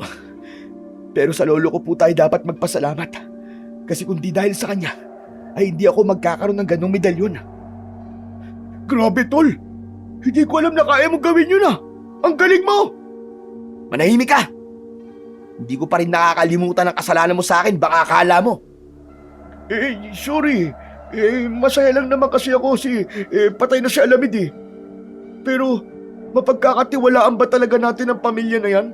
C: Pero sa lolo ko po tayo dapat magpasalamat. Kasi kung di dahil sa kanya, ay hindi ako magkakaroon ng ganong medalyon. Grabe, tol! Hindi ko alam na kaya mong gawin yun ah! Ang galing mo!
A: Manahimik ka! Hindi ko pa rin nakakalimutan ang kasalanan mo sa akin, baka akala mo.
C: Sorry. Masaya lang naman kasi ako patay na si Alamid eh. Pero, mapagkakatiwalaan ba talaga natin ang pamilya na yan?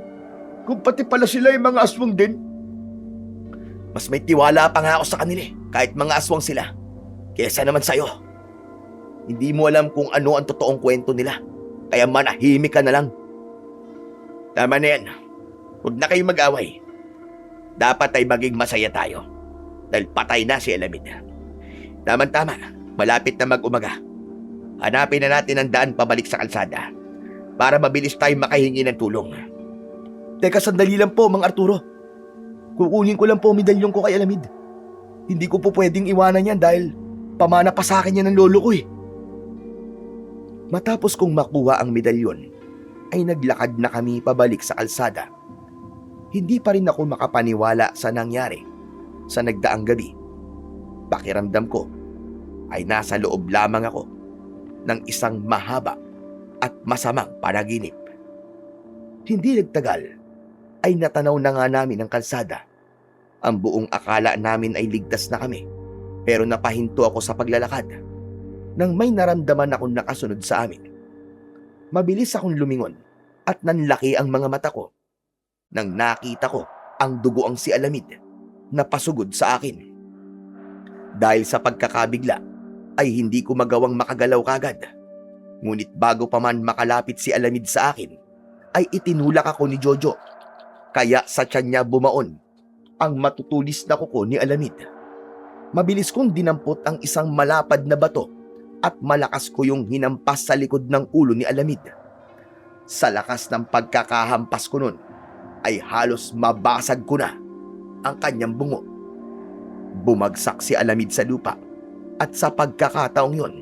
C: Kung pati pala sila ay mga aswang din?
A: Mas may tiwala pa nga ako sa kanila kahit mga aswang sila. Kesa naman sa'yo. Hindi mo alam kung ano ang totoong kwento nila.
D: Kaya manahimik ka na lang. Tama na yan. Huwag na kayong mag-away. Dapat ay maging masaya tayo. Dahil patay na si Alamid. Tama-tama, malapit na mag-umaga. Hanapin na natin ang daan pabalik sa kalsada para mabilis tayong makahingi ng tulong.
A: Teka, sandali lang po, Mang Arturo. Kukunin ko lang po ang medalyon ko kay Alamid. Hindi ko po pwedeng iwanan yan dahil pamana pa sa akin yan ng lolo ko eh. Matapos kong makuha ang medalyon, ay naglakad na kami pabalik sa kalsada. Hindi pa rin ako makapaniwala sa nangyari sa nagdaang gabi. Pakiramdam ko ay nasa loob lamang ako ng isang mahaba at masamang panaginip. Hindi nagtagal ay natanaw na nga namin ang kalsada. Ang buong akala namin ay ligtas na kami, pero napahinto ako sa paglalakad nang may naramdaman akong nakasunod sa amin. Mabilis akong lumingon at nanlaki ang mga mata ko nang nakita ko ang dugoang si Alamid na pasugod sa akin. Dahil sa pagkakabigla ay hindi ko magawang makagalaw kagad. Ngunit bago pa man makalapit si Alamid sa akin, ay itinulak ako ni Jojo. Kaya sa tiyan niya bumaon ang matutulis na kuko ni Alamid. Mabilis kong dinampot ang isang malapad na bato at malakas ko yung hinampas sa likod ng ulo ni Alamid. Sa lakas ng pagkakahampas ko nun, ay halos mabasag ko na ang kanyang bungo. Bumagsak si Alamid sa lupa at sa pagkakataong yon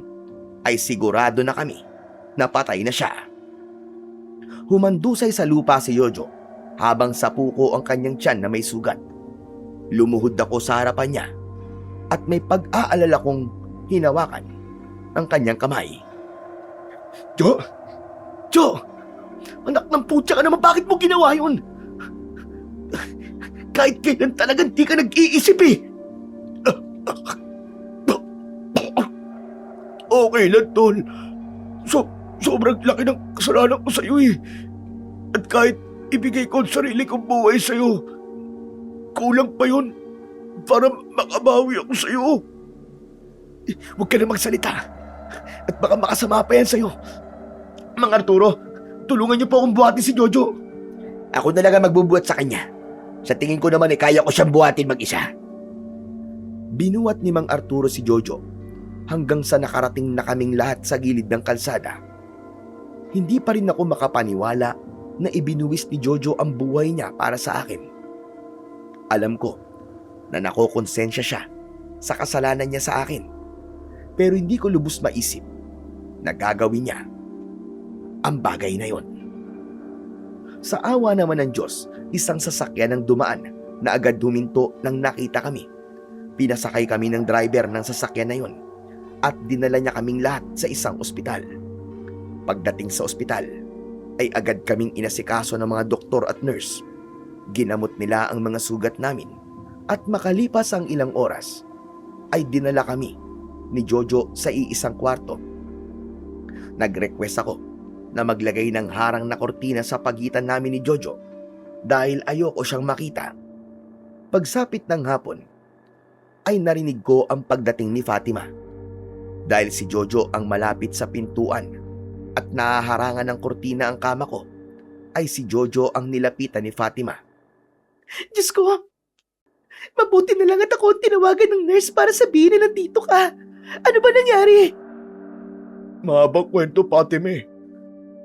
A: ay sigurado na kami na patay na siya. Humandusay sa lupa si Jojo habang sapuko ang kanyang tiyan na may sugat. Lumuhod ako sa harapan niya at may pag-aalala kong hinawakan ang kanyang kamay.
B: Jo! Anak ng putya ka naman, bakit mo ginawa yun? Kahit kailan talagang di ka nag-iisip eh.
C: Okay lang, Tol. Sobrang laki ng kasalanan ko sa'yo eh. At kahit ibigay ko ang sarili kong buhay sa'yo, kulang pa yun para makabawi ako sa'yo.
B: Huwag ka na magsalita. At baka makasama pa yan sa'yo. Mang Arturo, tulungan niyo po akong buhatin si Jojo.
D: Ako na lang ang magbubuhat sa kanya. Sa tingin ko naman kaya ko siyang buhatin mag-isa.
A: Binuhat ni Mang Arturo si Jojo hanggang sa nakarating na kaming lahat sa gilid ng kalsada. Hindi pa rin ako makapaniwala na ibinuwis ni Jojo ang buhay niya para sa akin. Alam ko na nakokonsensya siya sa kasalanan niya sa akin, pero hindi ko lubos maisip na gagawin niya ang bagay na yon. Sa awa naman ng Diyos, isang sasakyan ang dumaan na agad huminto nang nakita kami. Pinasakay kami ng driver ng sasakyan na yon at dinala niya kaming lahat sa isang ospital. Pagdating sa ospital, ay agad kaming inasikaso ng mga doktor at nurse. Ginamot nila ang mga sugat namin at makalipas ang ilang oras, ay dinala kami ni Jojo sa iisang kwarto. Nag-request ako na maglagay ng harang na kortina sa pagitan namin ni Jojo dahil ayoko siyang makita. Pagsapit ng hapon, ay narinig ko ang pagdating ni Fatima. Dahil si Jojo ang malapit sa pintuan at nahaharangan ng kortina ang kama ko, ay si Jojo ang nilapitan ni Fatima.
B: Diyos ko, mabuti na lang at ako ang tinawagan ng nurse para sabihin na nandito ka. Ano ba nangyari?
C: Mahabang kwento, Fatime.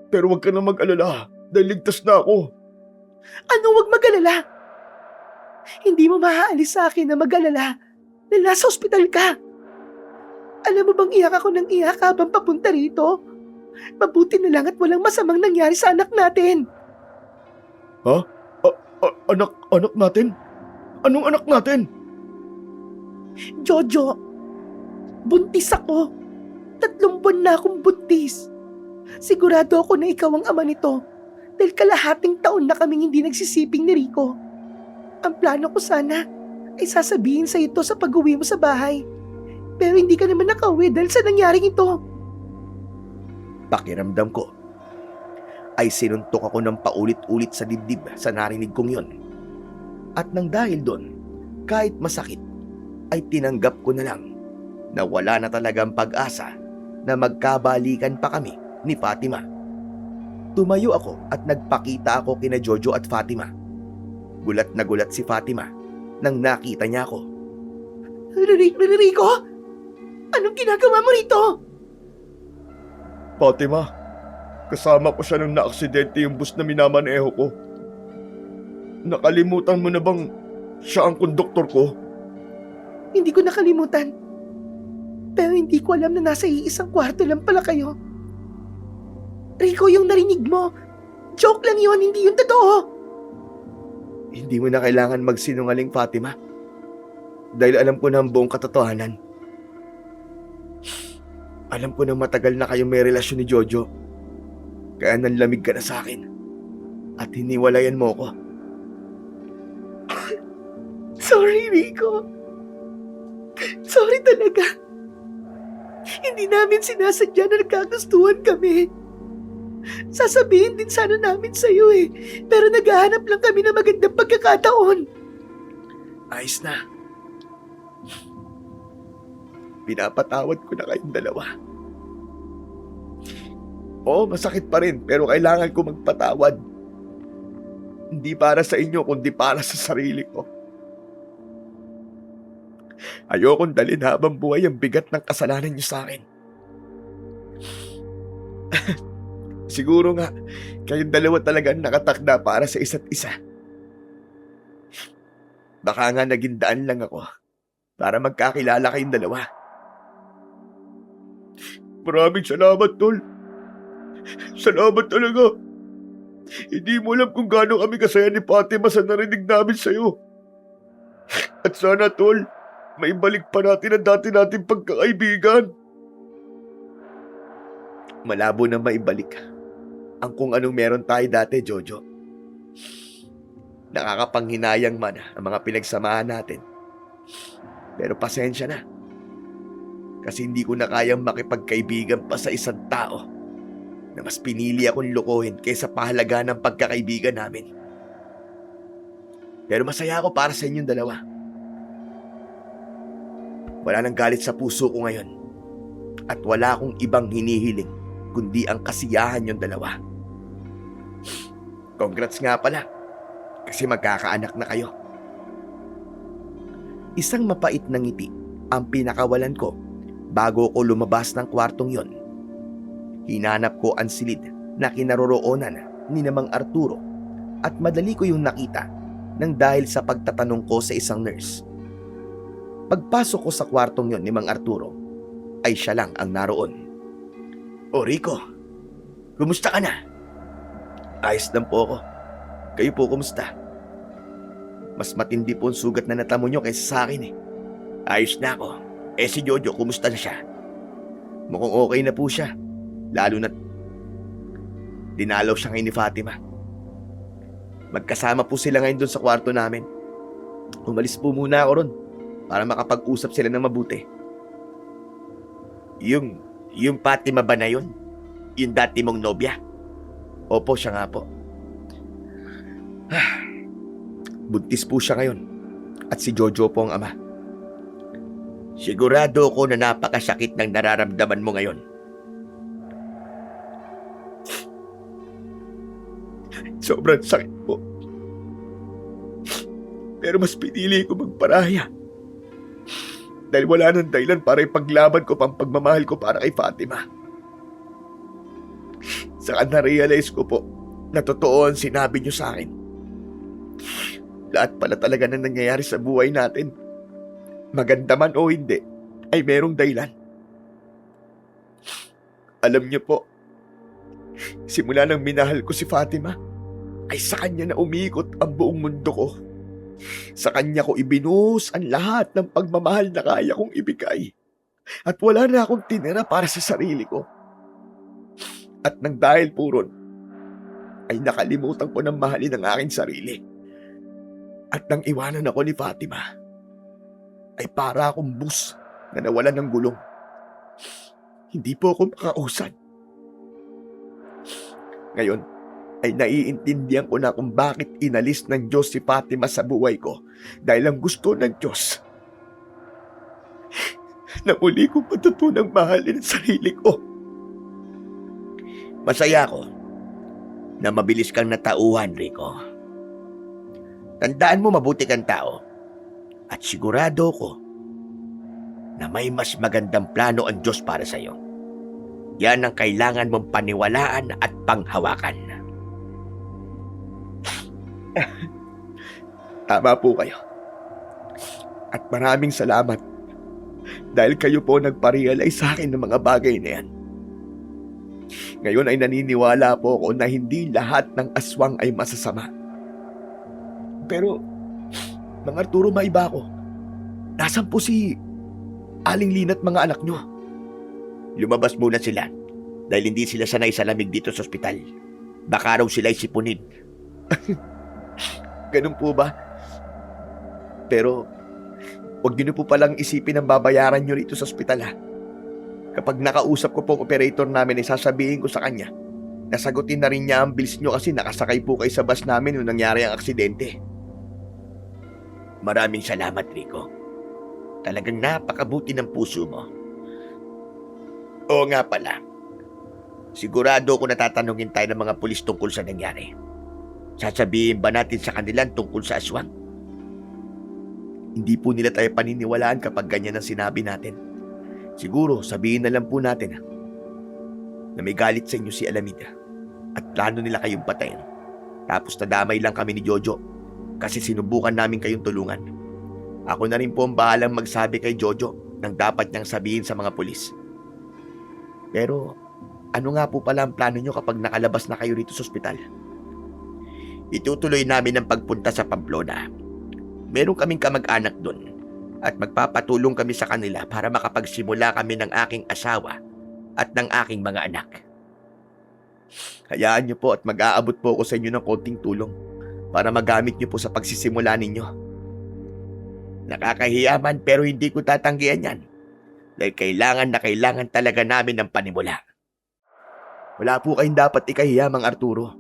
C: Pero huwag ka na mag-alala dahil ligtas na ako.
B: Ano wag mag-alala? Hindi mo maaalis sa akin na mag-alala dahil nasa ospital ka. Alam mo bang iyak ako ng iyak habang papunta rito? Mabuti na lang at walang masamang nangyari sa anak natin.
C: Ha? Anak natin? Anong anak natin?
B: Jojo, buntis ako. 3 buwan na akong buntis. Sigurado ako na ikaw ang ama nito dahil kalahating taon na kaming hindi nagsisiping ni Rico. Ang plano ko sana ay sasabihin sa ito sa pag-uwi mo sa bahay. Pero hindi ka naman nakauwi dahil sa nangyaring ito.
A: Pakiramdam ko ay sinuntok ako ng paulit-ulit sa dibdib sa narinig kong yon. At nang dahil doon, kahit masakit, ay tinanggap ko na lang na wala na talagang pag-asa na magkabalikan pa kami ni Fatima. Tumayo ako at nagpakita ako kina Jojo at Fatima. Gulat na gulat si Fatima nang nakita niya ako.
B: Rico? Anong ginagawa mo rito?
C: Fatima, kasama ko siya nung naaksidente yung bus na minamaneho ko. Nakalimutan mo na bang siya ang konduktor ko?
B: Hindi ko nakalimutan. Pero hindi ko alam na nasa iisang kwarto lang pala kayo. Rico, yung narinig mo, joke lang yun, hindi yun totoo.
A: Hindi mo na kailangan magsinungaling, Fatima. Dahil alam ko na ang buong katotohanan. Alam ko na matagal na kayong may relasyon ni Jojo. Kaya nanlamig ka na sa akin. At hiniwalayan mo ko.
B: Sorry, Rico. Sorry talaga. Hindi namin sinasadya na nagkagustuhan kami. Sasabihin din sana namin sa'yo eh. Pero naghahanap lang kami ng magandang pagkakataon.
A: Ayos na. Pinapatawad ko na kayong dalawa. Oo, masakit pa rin, pero kailangan ko magpatawad. Hindi para sa inyo, kundi para sa sarili ko. Ayokong dalhin habang buhay ang bigat ng kasalanan niyo sa akin. Siguro nga, kayong dalawa talaga ang nakatakda para sa isa't isa. Baka nga naging daan lang ako para magkakilala kayong dalawa.
C: Maraming salamat, Tol. Salamat talaga. Hindi mo alam kung gaano kami kasaya ni Fatima sa narinig namin sa'yo. At sana, Tol, maibalik pa natin ang dati nating pagkakaibigan.
A: Malabo na maibalik ang kung anong meron tayo dati, Jojo. Nakakapanghinayang man ang mga pinagsamahan natin. Pero pasensya na. Kasi hindi ko na kayang makipagkaibigan pa sa isang tao na mas pinili akong lokohin kaysa pahalagaan ng pagkakaibigan namin. Pero masaya ako para sa inyong dalawa. Wala nang galit sa puso ko ngayon. At wala akong ibang hinihiling kundi ang kasiyahan yung dalawa. Congrats nga pala, kasi magkakaanak na kayo. Isang mapait na ngiti ang pinakawalan ko bago ko lumabas ng kwartong yon. Hinanap ko ang silid na kinaroroonan ni Mang Arturo at madali ko yung nakita nang dahil sa pagtatanong ko sa isang nurse. Pagpasok ko sa kwartong yon ni Mang Arturo, ay siya lang ang naroon. O Rico, kumusta ka na? Ayos lang po ako. Kayo po kumusta? Mas matindi po ang sugat na natamo nyo kaysa sa akin eh. Ayos na ako. Eh si Jojo, kumusta na siya? Mukhang okay na po siya. Lalo na dinalaw siya ngayon ni Fatima. Magkasama po sila ngayon doon sa kwarto namin. Umalis po muna ako ron para makapag-usap sila ng mabuti. Yung Fatima ba na yun? Yung dati mong nobya? Opo, siya nga po. Buntis po siya ngayon at si Jojo po ang ama. Sigurado ko na napakasakit ng nararamdaman mo ngayon. Sobrang sakit po. Pero mas pinili ko magparaya. Dahil wala nang dahilan para ipaglaban ko pang pagmamahal ko para kay Fatima. Saka na-realize ko po na totoo ang sinabi niyo sa akin. Lahat pala talaga na nangyayari sa buhay natin, maganda man o hindi, ay merong dahilan. Alam niyo po, simula nang minahal ko si Fatima, ay sa kanya na umiikot ang buong mundo ko. Sa kanya ko ibinuhos ang lahat ng pagmamahal na kaya kong ibigay. At wala na akong tinira para sa sarili ko. At nang dahil po ron, ay nakalimutan ko ng mahalin ang aking sarili. At nang iwanan ako ni Fatima, ay para akong bus na nawalan ng gulong. Hindi po ako makausad. Ngayon, ay naiintindihan ko na kung bakit inalis ng Diyos si Fatima sa buhay ko dahil ang gusto ng Diyos na muli kong matutunang mahalin ang sarili ko. Masaya ako
D: na mabilis kang natauhan, Rico. Tandaan mo mabuti kang tao at sigurado ko na may mas magandang plano ang Diyos para sa iyo. Yan ang kailangan mong paniwalaan at panghawakan.
C: Tama po kayo. At maraming salamat dahil kayo po nagpa-realize sa akin ng mga bagay na yan. Ngayon ay naniniwala po ako na hindi lahat ng aswang ay masasama. Pero, Mang Arturo, maiba ako. Nasaan po si Aling Lina at mga anak nyo?
D: Lumabas muna sila dahil hindi sila sanay sa lamig dito sa ospital. Baka raw sila'y sipunin.
C: Ganun po ba? Pero, huwag niyo po palang isipin ang babayaran nyo rito sa ospital ha. Kapag nakausap ko pong operator namin, sasabihin ko sa kanya. Nasagutin na rin niya ang bills nyo kasi nakasakay po kayo sa bus namin nung nangyari ang aksidente.
D: Maraming salamat, Rico. Talagang napakabuti ng puso mo. Oo nga pala. Sigurado ko natatanungin tayo ng mga pulis tungkol sa nangyari. Sasabihin ba natin sa kanilang tungkol sa aswang?
C: Hindi po nila tayo paniniwalaan kapag ganyan ang sinabi natin. Siguro sabihin na lang po natin na may galit sa inyo si Alameda at plano nila kayong patayin. Tapos nadamay lang kami ni Jojo kasi sinubukan namin kayong tulungan. Ako na rin po ang bahalang magsabi kay Jojo ng dapat niyang sabihin sa mga pulis. Pero ano nga po pala ang plano niyo kapag nakalabas na kayo rito sa ospital?
D: Itutuloy namin ang pagpunta sa Pamplona. Meron kaming kamag-anak doon at magpapatulong kami sa kanila para makapagsimula kami ng aking asawa at ng aking mga anak.
C: Hayaan niyo po at mag-aabot po ako sa inyo ng konting tulong para magamit niyo po sa pagsisimula ninyo.
D: Nakakahiya man pero hindi ko tatanggihan yan. Dahil kailangan na kailangan talaga namin ng panimula.
C: Wala po kayong dapat ikahiya, Mang Arturo.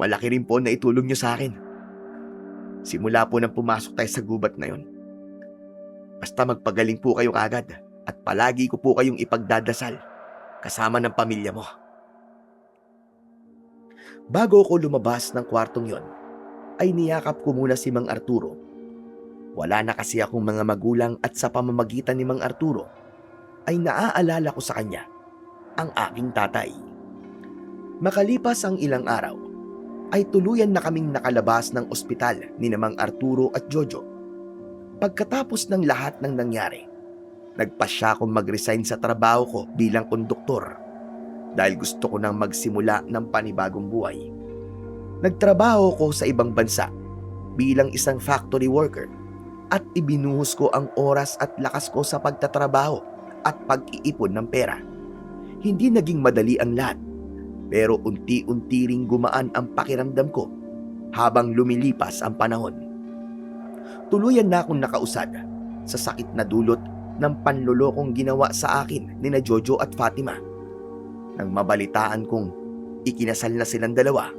C: Malaki rin po na itulong niyo sa akin. Simula po nang pumasok tayo sa gubat na yon. Basta magpagaling po kayo kagad at palagi ko po kayong ipagdadasal kasama ng pamilya mo. Bago ako lumabas ng kwartong yon, ay niyakap ko muna si Mang Arturo. Wala na kasi akong mga magulang at sa pamamagitan ni Mang Arturo ay naaalala ko sa kanya ang aking tatay. Makalipas ang ilang araw, ay tuluyan na kaming nakalabas ng ospital ni Mang Arturo at Jojo. Pagkatapos ng lahat ng nangyari, nagpasya akong mag-resign sa trabaho ko bilang konduktor dahil gusto ko nang magsimula ng panibagong buhay. Nagtrabaho ko sa ibang bansa bilang isang factory worker at ibinuhos ko ang oras at lakas ko sa pagtatrabaho at pag-iipon ng pera. Hindi naging madali ang lahat, pero unti-unti ring gumaan ang pakiramdam ko habang lumilipas ang panahon. Tuluyan na akong nakausad sa sakit na dulot ng panlolokong ginawa sa akin ni na Jojo at Fatima. Nang mabalitaan kong ikinasal na silang dalawa,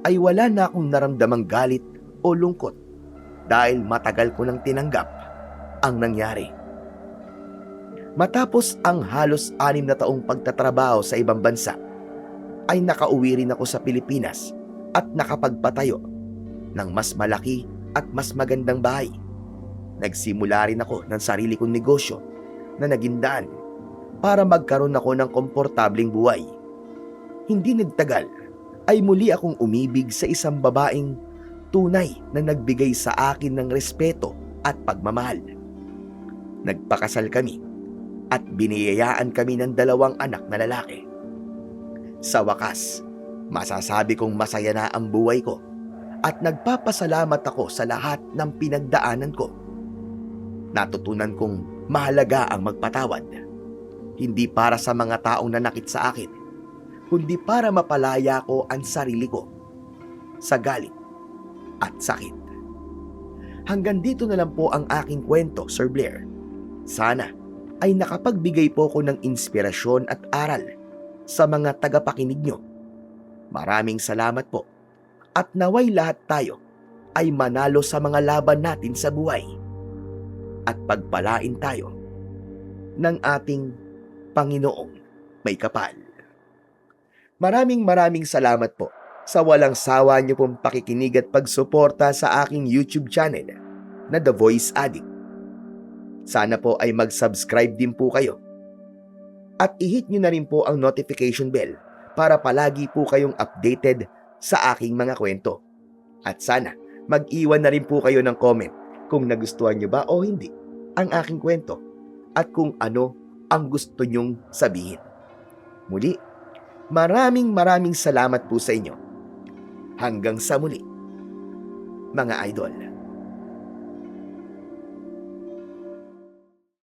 C: ay wala na akong naramdamang galit o lungkot dahil matagal ko nang tinanggap ang nangyari. Matapos ang halos 6 na taong pagtatrabaho sa ibang bansa, ay nakauwi rin ako sa Pilipinas at nakapagpatayo ng mas malaki at mas magandang bahay. Nagsimula rin ako ng sarili kong negosyo na naging daan para magkaroon ako ng komportabling buhay. Hindi nagtagal ay muli akong umibig sa isang babaeng tunay na nagbigay sa akin ng respeto at pagmamahal. Nagpakasal kami at biniyayaan kami ng 2 anak na lalaki. Sa wakas, masasabi kong masaya na ang buhay ko at nagpapasalamat ako sa lahat ng pinagdaanan ko. Natutunan kong mahalaga ang magpatawad. Hindi para sa mga taong nanakit sa akin, kundi para mapalaya ko ang sarili ko sa galit at sakit. Hanggang dito na lang po ang aking kwento, Sir Blair. Sana ay nakapagbigay po ko ng inspirasyon at aral sa mga tagapakinig nyo. Maraming salamat po at naway lahat tayo ay manalo sa mga laban natin sa buhay at pagpalain tayo ng ating Panginoong may kapal. Maraming salamat po
A: sa walang sawa niyo pong pakikinig at pagsuporta sa aking YouTube channel na The Voice Addict. Sana po ay mag-subscribe din po kayo. At i-hit niyo na rin po ang notification bell para palagi po kayong updated sa aking mga kwento. At sana mag-iwan na rin po kayo ng comment kung nagustuhan niyo ba o hindi ang aking kwento at kung ano ang gusto niyong sabihin. Muli, maraming salamat po sa inyo. Hanggang sa muli, mga idol.